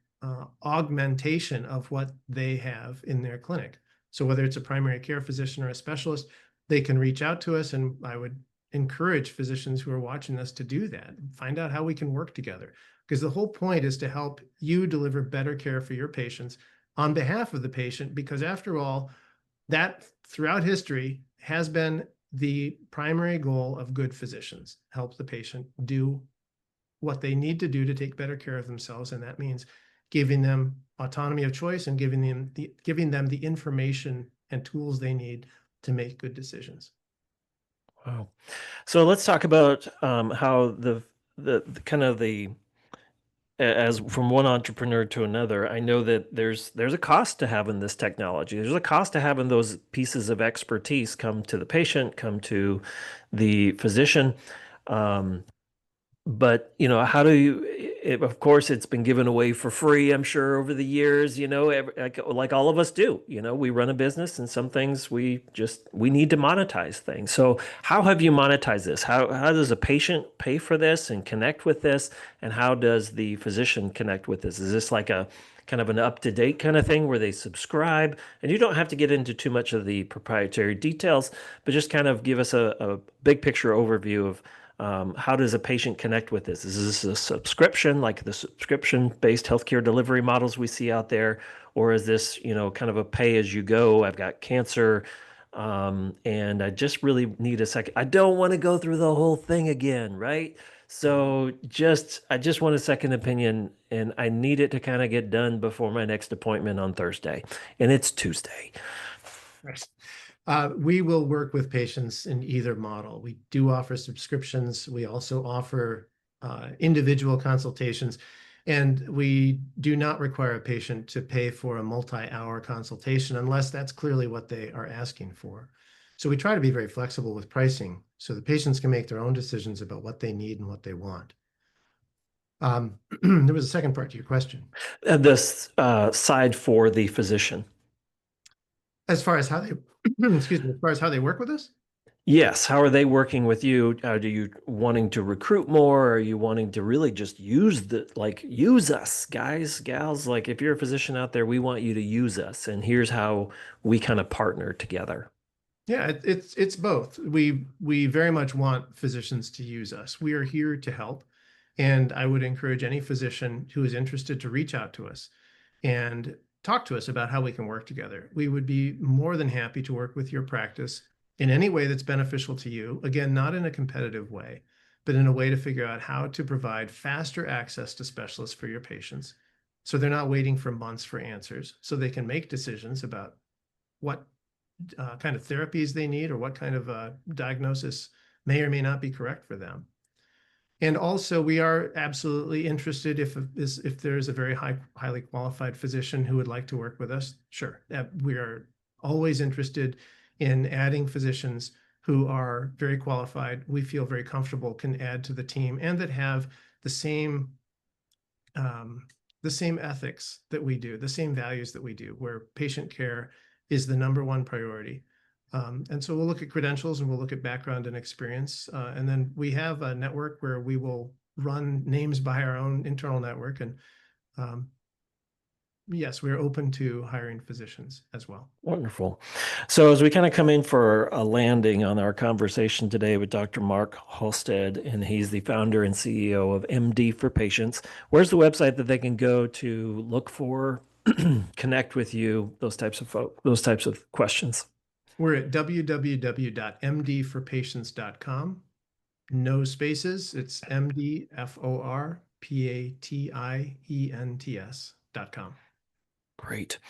augmentation of what they have in their clinic. So whether it's a primary care physician or a specialist, they can reach out to us, and I would encourage physicians who are watching this to do that. Find out how we can work together, because the whole point is to help you deliver better care for your patients on behalf of the patient, because after all, that throughout history has been the primary goal of good physicians: help the patient do what they need to do to take better care of themselves. And that means giving them autonomy of choice and giving them the information and tools they need to make good decisions. Wow. So let's talk about how the kind of the as from one entrepreneur to another. I know that there's a cost to having this technology. There's a cost to having those pieces of expertise come to the patient, come to the physician. But how do you of course, it's been given away for free, I'm sure, over the years, like all of us do. We run a business and some things we need to monetize things. So how have you monetized this? How does a patient pay for this and connect with this? And how does the physician connect with this? Is this like a kind of an up-to-date kind of thing where they subscribe? And you don't have to get into too much of the proprietary details, but just kind of give us a big picture overview of how does a patient connect with this? Is this a subscription, like the subscription-based healthcare delivery models we see out there? Or is this, kind of a pay-as-you-go? I've got cancer, and I just really need a second. I don't want to go through the whole thing again, right? So I just want a second opinion, and I need it to kind of get done before my next appointment on Thursday, and it's Tuesday. Right. We will work with patients in either model. We do offer subscriptions. We also offer individual consultations, and we do not require a patient to pay for a multi-hour consultation unless that's clearly what they are asking for. So we try to be very flexible with pricing so the patients can make their own decisions about what they need and what they want. There was a second part to your question. This side for the physician. As far as how they, excuse me, as far as how they work with us? Yes. How are they working with you? Do you wanting to recruit more? Are you wanting to really just use us, guys, gals? Like if you're a physician out there, we want you to use us. And here's how we kind of partner together. Yeah, it's both. We very much want physicians to use us. We are here to help. And I would encourage any physician who is interested to reach out to us and talk to us about how we can work together. We would be more than happy to work with your practice in any way that's beneficial to you. Again, not in a competitive way, but in a way to figure out how to provide faster access to specialists for your patients. So they're not waiting for months for answers, so they can make decisions about what kind of therapies they need or what kind of diagnosis may or may not be correct for them. And also, we are absolutely interested if there's a very highly qualified physician who would like to work with us. Sure, we are always interested in adding physicians who are very qualified, we feel very comfortable can add to the team, and that have the same ethics that we do, the same values that we do, where patient care is the number one priority. And so we'll look at credentials and we'll look at background and experience. And then we have a network where we will run names by our own internal network. And yes, we're open to hiring physicians as well. Wonderful. So as we kind of come in for a landing on our conversation today with Dr. Mark Halsted, and he's the founder and CEO of MD for Patients, where's the website that they can go to look for, connect with you, those types of questions? We're at www.mdforpatients.com. No spaces. It's mdforpatients.com. Great.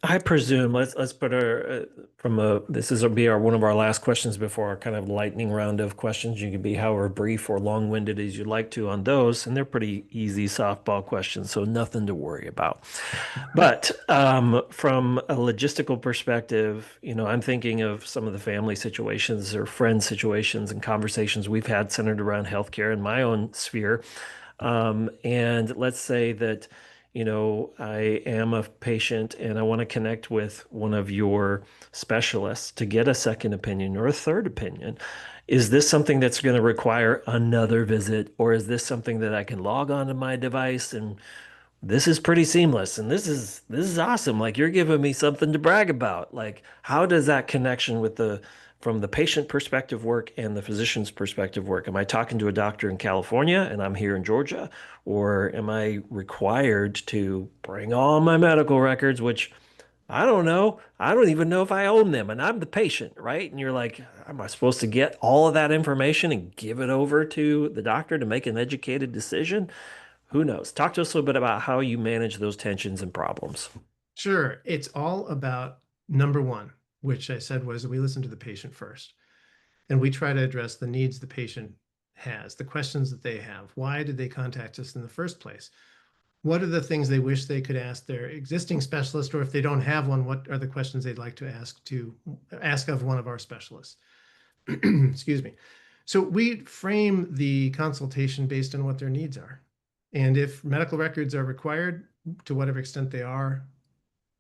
I presume let's put this is be one of our last questions before our kind of lightning round of questions. You can be however brief or long-winded as you'd like to on those, and they're pretty easy softball questions, so nothing to worry about. But from a logistical perspective, I'm thinking of some of the family situations or friend situations and conversations we've had centered around healthcare in my own sphere. And let's say that I am a patient and I want to connect with one of your specialists to get a second opinion or a third opinion. Is this something that's going to require another visit, or is this something that I can log on to my device and this is pretty seamless and this is awesome? Like, you're giving me something to brag about. Like, how does that connection from the patient perspective work and the physician's perspective work? Am I talking to a doctor in California and I'm here in Georgia? Or am I required to bring all my medical records, which I don't know. I don't even know if I own them, and I'm the patient, right? And you're like, am I supposed to get all of that information and give it over to the doctor to make an educated decision? Who knows? Talk to us a little bit about how you manage those tensions and problems. Sure. It's all about number one, which I said was we listen to the patient first. And we try to address the needs the patient has, the questions that they have. Why did they contact us in the first place? What are the things they wish they could ask their existing specialist, or if they don't have one, what are the questions they'd like to ask of one of our specialists? Excuse me. So we frame the consultation based on what their needs are. And if medical records are required, to whatever extent they are,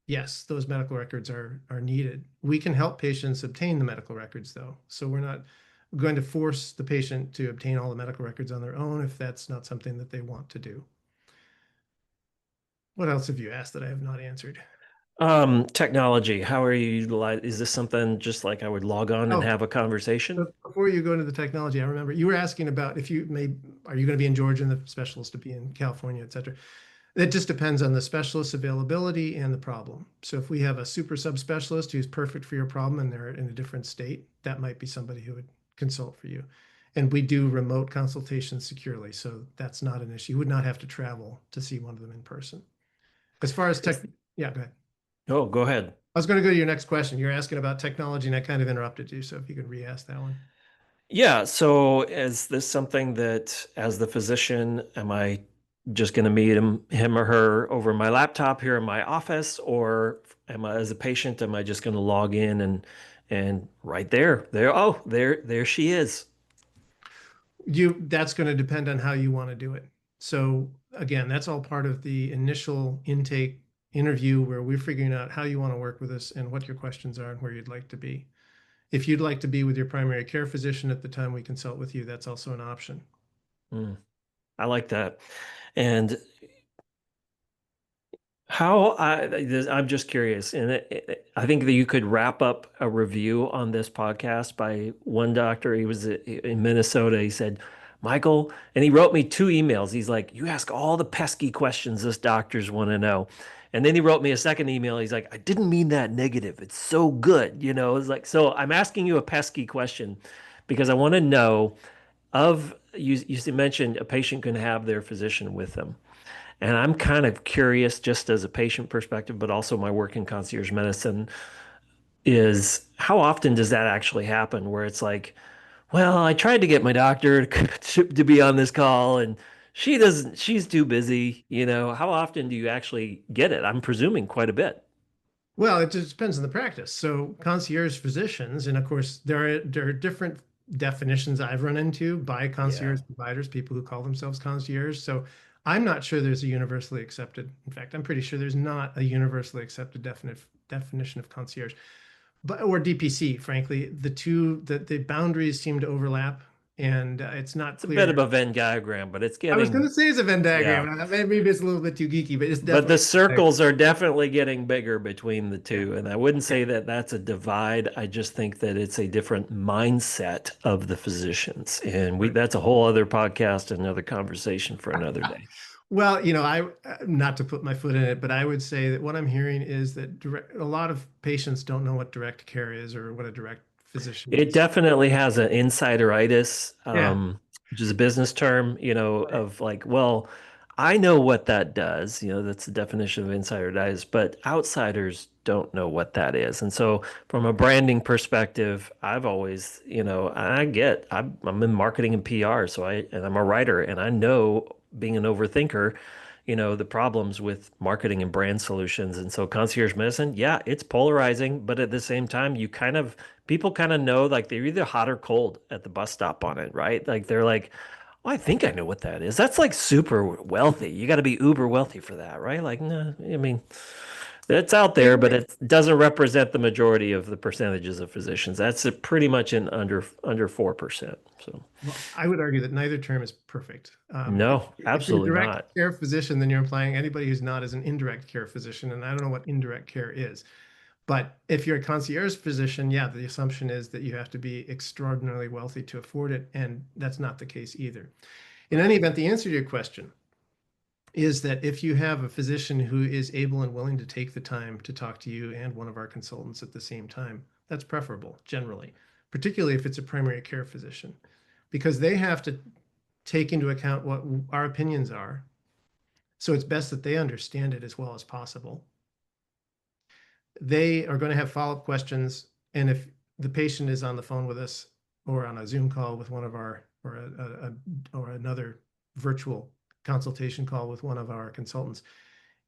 yes, those medical records are needed. We can help patients obtain the medical records, though. So we're not going to force the patient to obtain all the medical records on their own if that's not something that they want to do. What else have you asked that I have not answered? Technology, how are you utilizing? Is this something just like I would log on and Oh, have a conversation? but before you go into the technology, I remember you were asking about if are you going to be in Georgia and the specialist to be in California, et cetera. It just depends on the specialist availability and the problem. So if we have a super subspecialist who's perfect for your problem and they're in a different state, that might be somebody who would consult for you. And we do remote consultations securely, so that's not an issue. You would not have to travel to see one of them in person. As far as tech, yeah, go ahead. Oh, go ahead. I was going to go to your next question. You're asking about technology, and I kind of interrupted you. So if you could re-ask that one. Yeah. So is this something that as the physician, am I just going to meet him or her over my laptop here in my office, or am I, as a patient, am I just going to log in and right there she is. That's going to depend on how you want to do it. So again, that's all part of the initial intake interview where we're figuring out how you want to work with us and what your questions are and where you'd like to be. If you'd like to be with your primary care physician at the time we consult with you, that's also an option. I like that. And I'm just curious, and I think that you could wrap up a review on this podcast by one doctor. He was in Minnesota. He said, Michael, and he wrote me 2 emails. He's like, you ask all the pesky questions this doctors want to know. And then he wrote me a second email. He's like, I didn't mean that negative. It's so good. It's like, so I'm asking you a pesky question because I want to know you mentioned a patient can have their physician with them. And I'm kind of curious, just as a patient perspective, but also my work in concierge medicine, is how often does that actually happen where it's like, well, I tried to get my doctor to be on this call and she's too busy. How often do you actually get it? I'm presuming quite a bit. Well, it just depends on the practice. So concierge physicians, and of course, there are different definitions I've run into by Yeah. concierge providers, people who call themselves concierge. So I'm not sure there's a universally accepted. In fact, I'm pretty sure there's not a universally accepted definition of concierge, but or DPC. Frankly, the boundaries seem to overlap, and it's not It's a bit of clear. a Venn diagram, but it's I was going getting, to say it's a Venn yeah. diagram. Maybe it's a little bit too geeky, but it's But the definitely a Venn circles are definitely getting bigger between the diagram. two. And I wouldn't Yeah. say that that's a divide. I just think that it's a different mindset of the physicians. And Right. that's a whole other podcast, another conversation for another day. Well, I not to put my foot in it, but I would say that what I'm hearing is that a lot of patients don't know what direct care is or what a direct physician It is. definitely has an insideritis, Yeah. which is a business term, Right. of like, well, I know what that does. That's the definition of insideritis, but outsiders don't know what that is. And so, from a branding perspective, I've always, I'm in marketing and PR, and I'm a writer, and I know being an overthinker, the problems with marketing and brand solutions. And so, concierge medicine, yeah, it's polarizing, but at the same time, people kind of know like they're either hot or cold at the bus stop on it, right? Like they're like, well, I think I know what that is. That's like super wealthy. You got to be uber wealthy for that, right? Like, no, I mean, it's out there, but it doesn't represent the majority of the percentages of physicians. That's pretty much in under 4%. So Well, I would argue that neither term is perfect. no, If you're a absolutely direct not. care physician, then you're implying anybody who's not as an indirect care physician, and I don't know what indirect care is. But if you're a concierge physician, yeah, the assumption is that you have to be extraordinarily wealthy to afford it, and that's not the case either. In any event, the answer to your question is that if you have a physician who is able and willing to take the time to talk to you and one of our consultants at the same time, that's preferable generally, particularly if it's a primary care physician, because they have to take into account what our opinions are. So it's best that they understand it as well as possible. They are going to have follow-up questions, and if the patient is on the phone with us or on a Zoom call with one of our or another virtual consultation call with one of our consultants,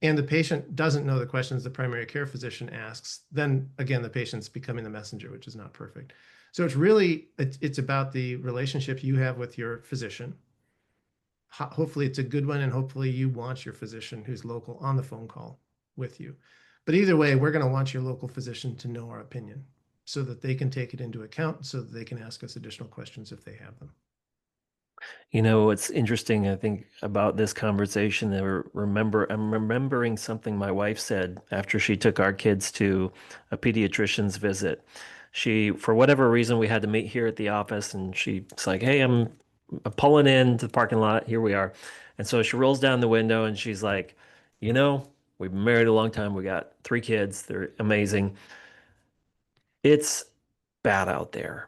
and the patient doesn't know the questions the primary care physician asks, then again, the patient's becoming the messenger, which is not perfect. So it's about the relationship you have with your physician. Hopefully it's a good one, and hopefully you want your physician who's local on the phone call with you. But either way, we're going to want your local physician to know our opinion so that they can take it into account, so that they can ask us additional questions if they have them. You know, what's interesting, I think, about this conversation, I'm remembering something my wife said after she took our kids to a pediatrician's visit. For whatever reason, we had to meet here at the office, and she's like, "Hey, I'm pulling into the parking lot. Here we are." And so she rolls down the window and she's like, "You know, we've been married a long time. We got 3 kids. They're amazing. It's bad out there.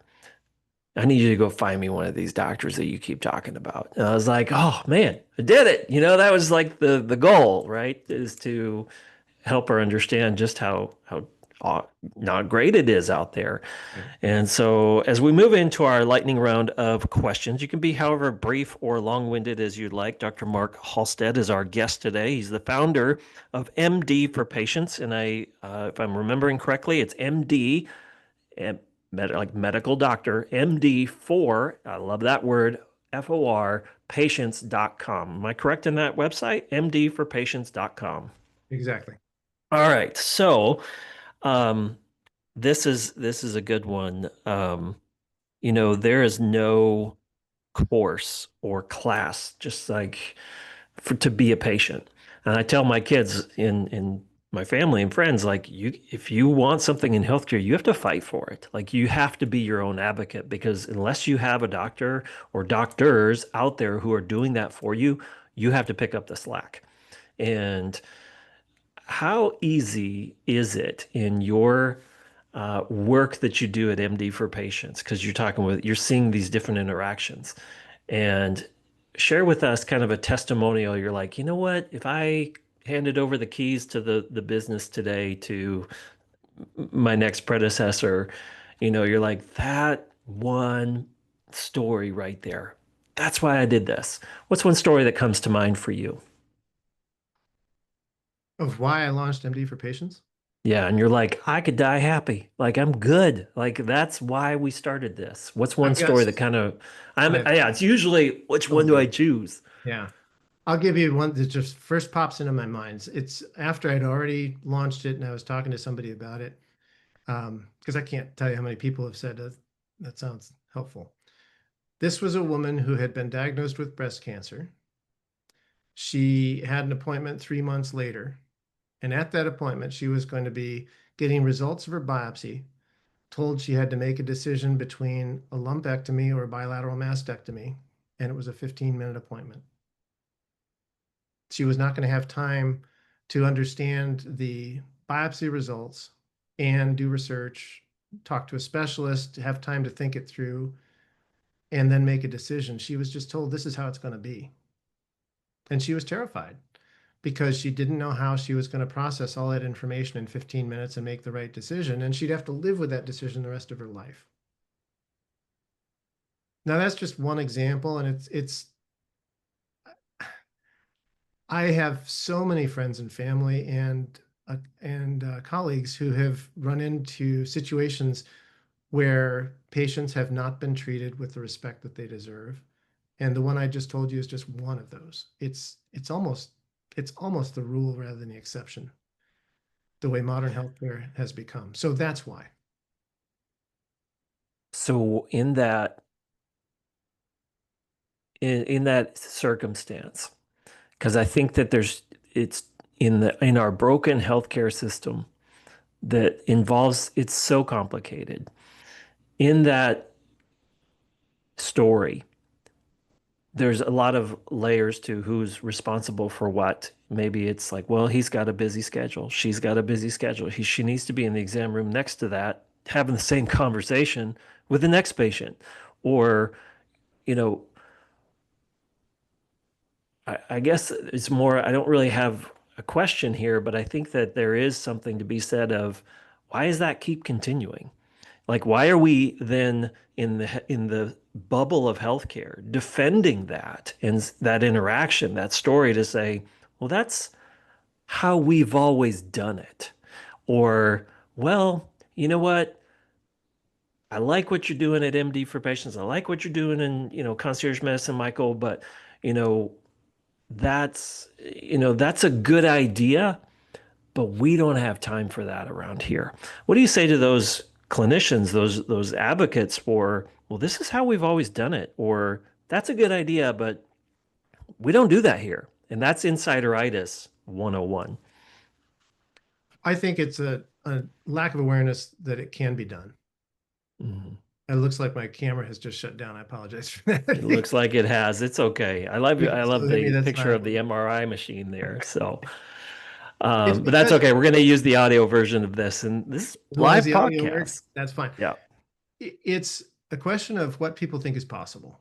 I need you to go find me one of these doctors that you keep talking about." And I was like, "Oh man, I did it." You know, that was like the goal, right? Is to help her understand just how uh, not great it is out there. Right. And so as we move into our lightning round of questions, you can be however brief or long-winded as you'd like. Dr. Mark Halsted is our guest today. He's the founder of MD for Patients, and if I'm remembering correctly, it's MD like medical doctor, MD for, I love that word, FOR, patients.com. Am I correct in that website? MDforpatients.com. Exactly. All right. So, um, this is a good one. There is no course or class just like to be a patient. And I tell my kids in my family and friends, like, if you want something in healthcare, you have to fight for it. Like, you have to be your own advocate, because unless you have a doctor or doctors out there who are doing that for you, you have to pick up the slack. And how easy is it in your work that you do at MD for Patients? Because you're seeing these different interactions, and share with us kind of a testimonial. You're like, you know what? If I handed over the keys to the business today to my next predecessor, you're like, that one story right there. That's why I did this. What's one story that comes to mind for you? Of why I launched MD for Patients? Yeah, and you're like, I could die happy. Like, I'm good. Like, that's why we started this. What's one I've got, story that kind of I have yeah, it's usually which so one do I many. choose? Yeah. I'll give you one that just first pops into my mind. It's after I'd already launched it and I was talking to somebody about it. Because I can't tell you how many people have said that. That sounds helpful. This was a woman who had been diagnosed with breast cancer. She had an appointment 3 months later. And at that appointment, she was going to be getting results of her biopsy, told she had to make a decision between a lumpectomy or a bilateral mastectomy. And it was a 15-minute appointment. She was not going to have time to understand the biopsy results and do research, talk to a specialist, have time to think it through, and then make a decision. She was just told this is how it's going to be. And she was terrified because she didn't know how she was going to process all that information in 15 minutes and make the right decision. And she'd have to live with that decision the rest of her life. Now, that's just one example. And I have so many friends and family and colleagues who have run into situations where patients have not been treated with the respect that they deserve. And the one I just told you is just one of those. It's almost the rule rather than the exception, the way modern healthcare has become. So that's why. So in that circumstance, because I think that it's in our broken healthcare system that involves, it's so complicated. In that story, there's a lot of layers to who's responsible for what. Maybe it's like, well, he's got a busy schedule. She's got a busy schedule. She needs to be in the exam room next to that, having the same conversation with the next patient. Or, you know, I guess it's more, I don't really have a question here, but I think that there is something to be said of, why does that keep continuing? Like, why are we then in the bubble of healthcare defending that and that interaction, that story, to say, well, that's how we've always done it. Or, well, you know what? I like what you're doing at MD for patients. I like what you're doing in, concierge medicine, Michael, but, you know, that's a good idea, but we don't have time for that around here. What do you say to those clinicians, those advocates for, well, this is how we've always done it, or that's a good idea, but we don't do that here. And that's insideritis 101. I think it's a lack of awareness that it can be done. Mhm. It looks like my camera has just shut down. I apologize for It looks that. like it has. It's okay. You I can love still hear me, the that's picture of fine. the MRI machine there. So, It's but that's because, okay. We're going to use the audio version of this and this as long as live the audio works, podcast. that's fine. Yeah. It's a question of what people think is possible.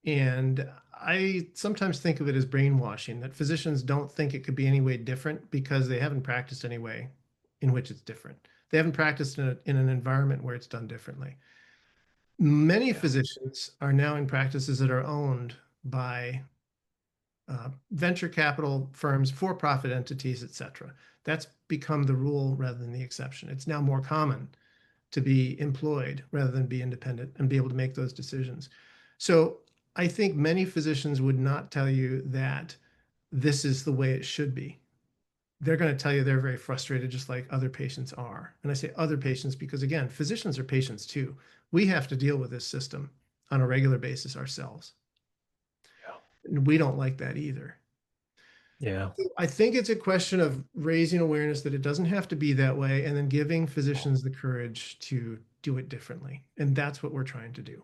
And I sometimes think of it as brainwashing, that physicians don't think it could be any way different because they haven't practiced any way in which it's different. They haven't practiced in an environment where it's done differently. Many Yeah. physicians are now in practices that are owned by venture capital firms, for-profit entities, etc. That's become the rule rather than the exception. It's now more common to be employed rather than be independent and be able to make those decisions. So I think many physicians would not tell you that this is the way it should be. They're going to tell you they're very frustrated, just like other patients are. And I say other patients because, again, physicians are patients too. We have to deal with this system on a regular basis ourselves. And we don't like that either. Yeah. I think it's a question of raising awareness that it doesn't have to be that way and then giving physicians the courage to do it differently. And that's what we're trying to do.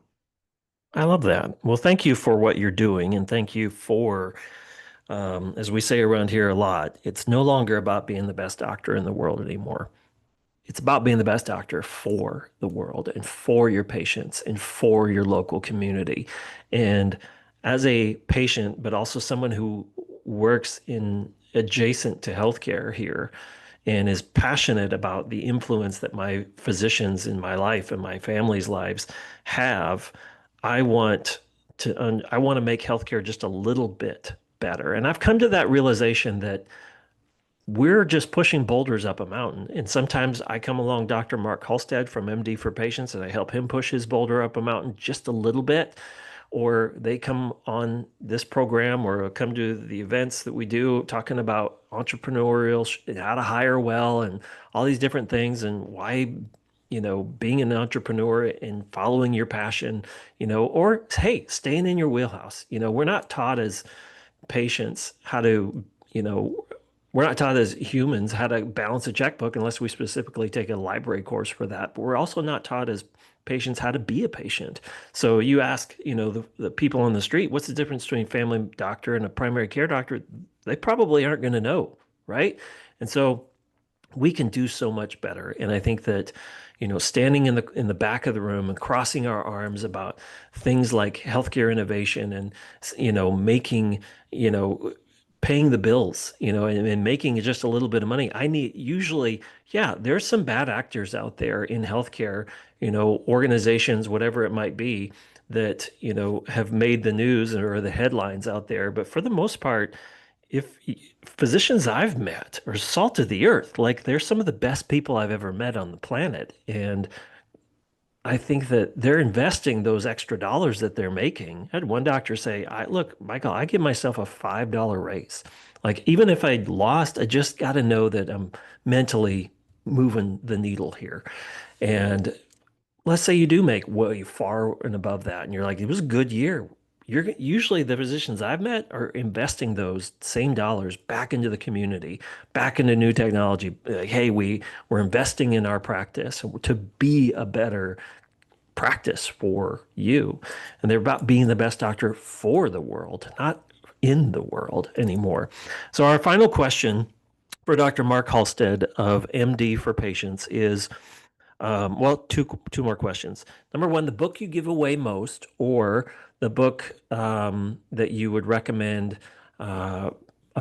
I love that. Well, thank you for what you're doing. And thank you for, as we say around here a lot, it's no longer about being the best doctor in the world anymore. It's about being the best doctor for the world and for your patients and for your local community. And as a patient, but also someone who works in adjacent to healthcare here and is passionate about the influence that my physicians in my life and my family's lives have, I want I want to make healthcare just a little bit better. And I've come to that realization that we're just pushing boulders up a mountain. And sometimes I come along Dr. Mark Halsted from MD for Patients and I help him push his boulder up a mountain just a little bit. Or they come on this program or come to the events that we do talking about entrepreneurial, how to hire well, and all these different things, and why, being an entrepreneur and following your passion, or hey, staying in your wheelhouse. We're not taught as patients how to, you know, we're not taught as humans how to balance a checkbook unless we specifically take a library course for that. But we're also not taught as patients how to be a patient. So you ask, the people on the street, what's the difference between a family doctor and a primary care doctor? They probably aren't going to know, right? And so we can do so much better. And I think that, standing in the back of the room and crossing our arms about things like healthcare innovation and, making, paying the bills, and making just a little bit of money. I need usually, yeah, there's some bad actors out there in healthcare, organizations, whatever it might be, that, have made the news or the headlines out there. But for the most part, if physicians I've met are salt of the earth, like they're some of the best people I've ever met on the planet. And I think that they're investing those extra dollars that they're making. I had one doctor say, look, Michael, I give myself a $5 raise. Like, even if I lost, I just got to know that I'm mentally moving the needle here. And let's say you do make way far and above that, and you're like, it was a good year. You're usually the physicians I've met are investing those same dollars back into the community, back into new technology. Like, hey, we're investing in our practice to be a better practice for you. And they're about being the best doctor for the world, not in the world anymore. So our final question for Dr. Mark Halsted of MD for Patients is, well, two more questions. Number one, the book you give away most, or the book that you would recommend a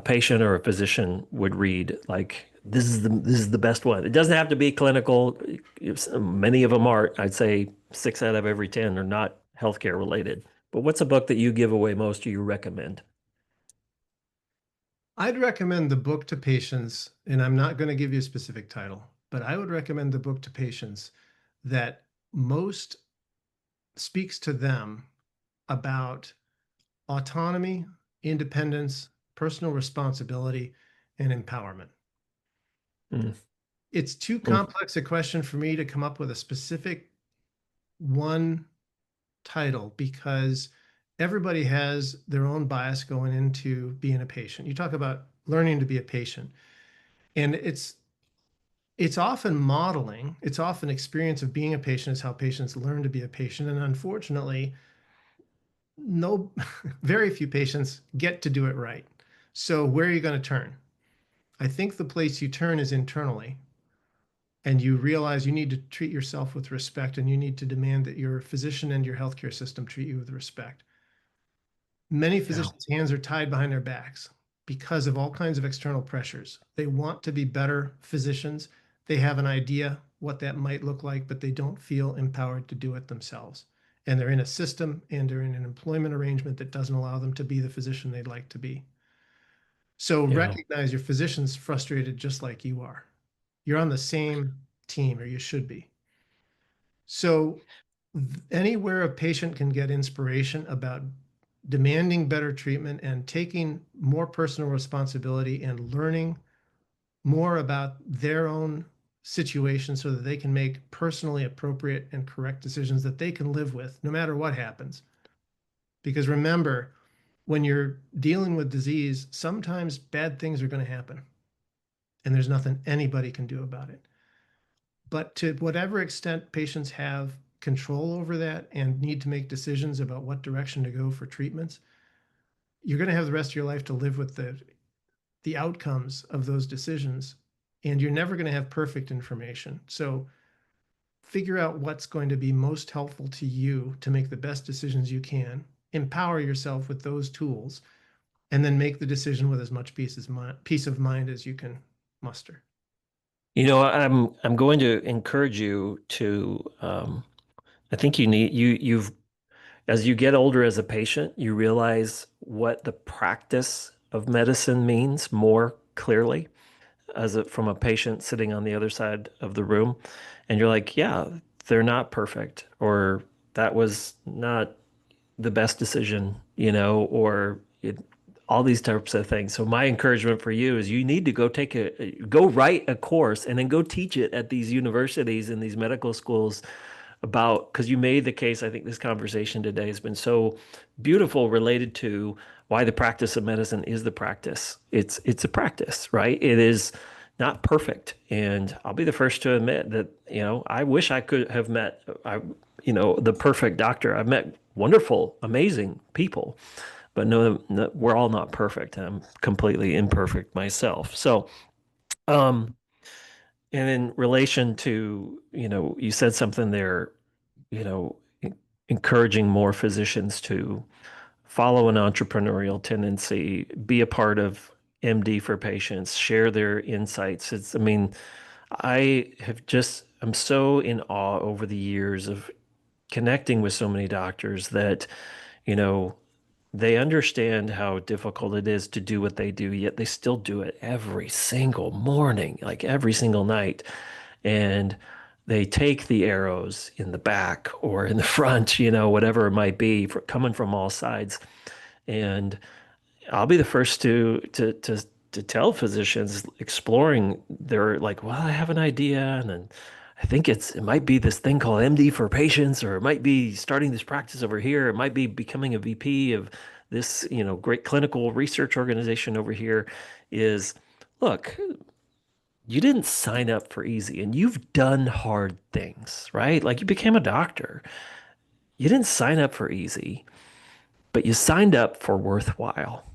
patient or a physician would read. Like, this is the best one. It doesn't have to be clinical. Many of them are. I'd say 6 out of every 10 are not healthcare related. But what's a book that you give away most or you recommend? I'd recommend the book to patients, and I'm not going to give you a specific title, but I would recommend the book to patients that most speaks to them about autonomy, independence, personal responsibility, and empowerment. Mm, It's too mm. complex a question for me to come up with a specific one title because everybody has their own bias going into being a patient. You talk about learning to be a patient, and it's often modeling, it's often experience of being a patient is how patients learn to be a patient. And unfortunately, no, very few patients get to do it right. So where are you going to turn? I think the place you turn is internally, and you realize you need to treat yourself with respect, and you need to demand that your physician and your healthcare system treat you with respect. Many Yeah. physicians' hands are tied behind their backs because of all kinds of external pressures. They want to be better physicians. They have an idea what that might look like, but they don't feel empowered to do it themselves. And they're in a system and they're in an employment arrangement that doesn't allow them to be the physician they'd like to be. So Yeah. recognize your physician's frustrated just like you are. You're on the same team, or you should be. So anywhere a patient can get inspiration about demanding better treatment and taking more personal responsibility and learning more about their own situation so that they can make personally appropriate and correct decisions that they can live with no matter what happens. Because remember, when you're dealing with disease, sometimes bad things are going to happen and there's nothing anybody can do about it. But to whatever extent patients have control over that and need to make decisions about what direction to go for treatments, you're going to have the rest of your life to live with the outcomes of those decisions, and you're never going to have perfect information. So figure out what's going to be most helpful to you to make the best decisions you can, empower yourself with those tools, and then make the decision with as much peace of mind as you can muster. I'm going to encourage you to I think you've as you get older as a patient, you realize what the practice of medicine means more clearly from a patient sitting on the other side of the room. And you're like, yeah, they're not perfect, or that was not the best decision, or all these types of things. So my encouragement for you is you need to go write a course and then go teach it at these universities and these medical schools because you made the case. I think this conversation today has been so beautiful related to why the practice of medicine is the practice. It's a practice, right? It is not perfect. And I'll be the first to admit that, I wish I could have met the perfect doctor. I've met wonderful, amazing people, but no, we're all not perfect. I'm completely imperfect myself. So, and in relation to, you said something there, you know, encouraging more physicians to follow an entrepreneurial tendency, be a part of MD for patients, share their insights. I'm so in awe over the years of connecting with so many doctors that, you know, they understand how difficult it is to do what they do, yet they still do it every single morning, like every single night. And they take the arrows in the back or in the front, whatever it might be, coming from all sides. And I'll be the first to tell physicians exploring. They're like, well, I have an idea, and then I think it might be this thing called MD for patients, or it might be starting this practice over here. It might be becoming a VP of this, great clinical research organization over here. Is look, you didn't sign up for easy, and you've done hard things, right? Like you became a doctor. You didn't sign up for easy, but you signed up for worthwhile.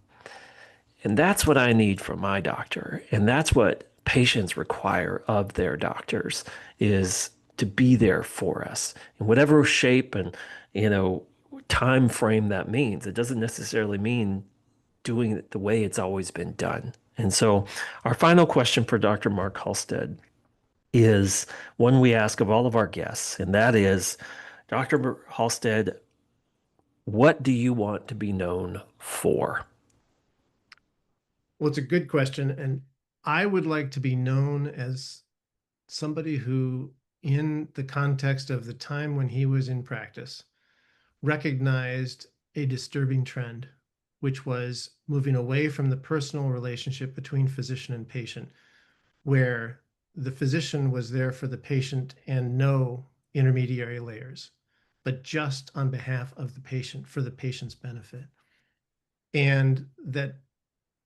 And that's what I need from my doctor. And that's what patients require of their doctors is to be there for us in whatever shape and, time frame that means. It doesn't necessarily mean doing it the way it's always been done. And so our final question for Dr. Mark Halsted is one we ask of all of our guests, and that is, Dr. Halsted, what do you want to be known for? Well, it's a good question. And I would like to be known as somebody who in the context of the time when he was in practice, recognized a disturbing trend, which was moving away from the personal relationship between physician and patient, where the physician was there for the patient and no intermediary layers, but just on behalf of the patient for the patient's benefit. And that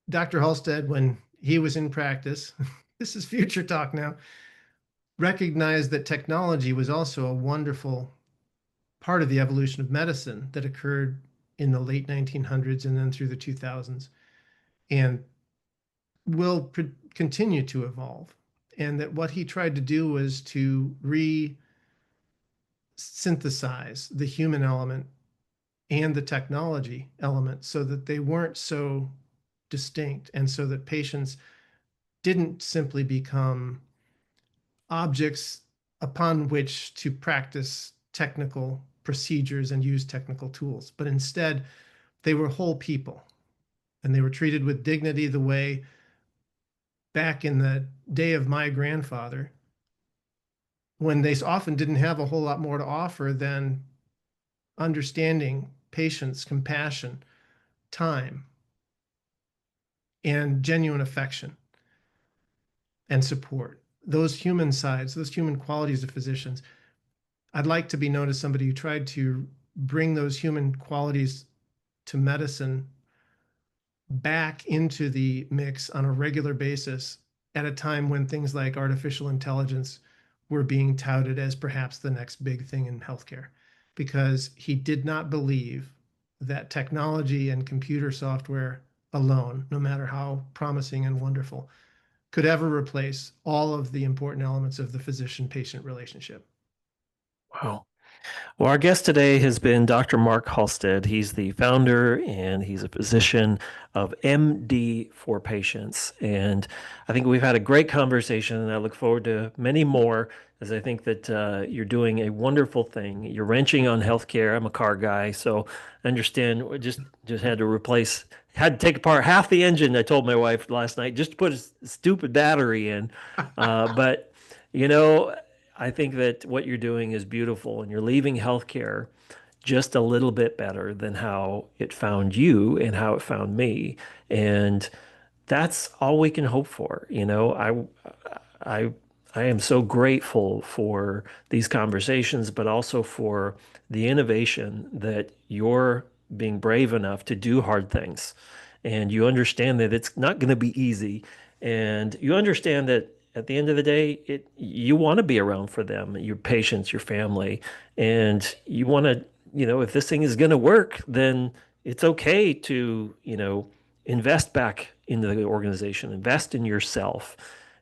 Dr. Halsted, when he was in practice, this is future talk now, recognized that technology was also a wonderful part of the evolution of medicine that occurred in the late 1900s and then through the 2000s, and will continue to evolve. And that what he tried to do was to re-synthesize the human element and the technology element so that they weren't so distinct, and so that patients didn't simply become objects upon which to practice technical procedures and use technical tools, but instead they were whole people, and they were treated with dignity the way back in the day of my grandfather, when they often didn't have a whole lot more to offer than understanding, patience, compassion, time, and genuine affection and support. Those human sides, those human qualities of physicians. I'd like to be known as somebody who tried to bring those human qualities to medicine back into the mix on a regular basis at a time when things like artificial intelligence were being touted as perhaps the next big thing in healthcare, because he did not believe that technology and computer software alone, no matter how promising and wonderful, could ever replace all of the important elements of the physician-patient relationship. Wow. Well, our guest today has been Dr. Mark Halsted. He's the founder and he's a physician of MD for Patients. And I think we've had a great conversation, and I look forward to many more, as I think that you're doing a wonderful thing. You're wrenching on healthcare. I'm a car guy, so I understand. Just had to take apart half the engine. I told my wife last night just to put a stupid battery in, but you know. I think that what you're doing is beautiful, and you're leaving healthcare just a little bit better than how it found you and how it found me. And that's all we can hope for. I I am so grateful for these conversations, but also for the innovation that you're being brave enough to do hard things. And you understand that it's not going to be easy. And you understand that at the end of the day, you want to be around for them, your patients, your family, and you want to, if this thing is going to work, then it's okay to, invest back into the organization, invest in yourself.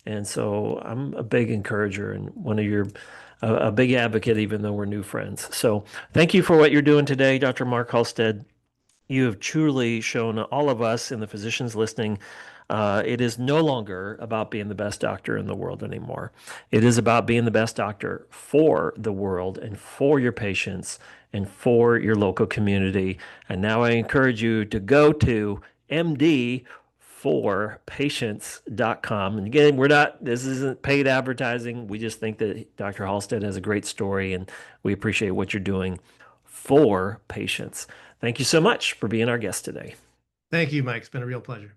And so I'm a big encourager and a big advocate, even though we're new friends. So thank you for what you're doing today, Dr. Mark Halsted. You have truly shown all of us and the physicians listening, it is no longer about being the best doctor in the world anymore. It is about being the best doctor for the world and for your patients and for your local community. And now I encourage you to go to mdforpatients.com. And again, this isn't paid advertising. We just think that Dr. Halsted has a great story, and we appreciate what you're doing for patients. Thank you so much for being our guest today. Thank you, Mike. It's been a real pleasure.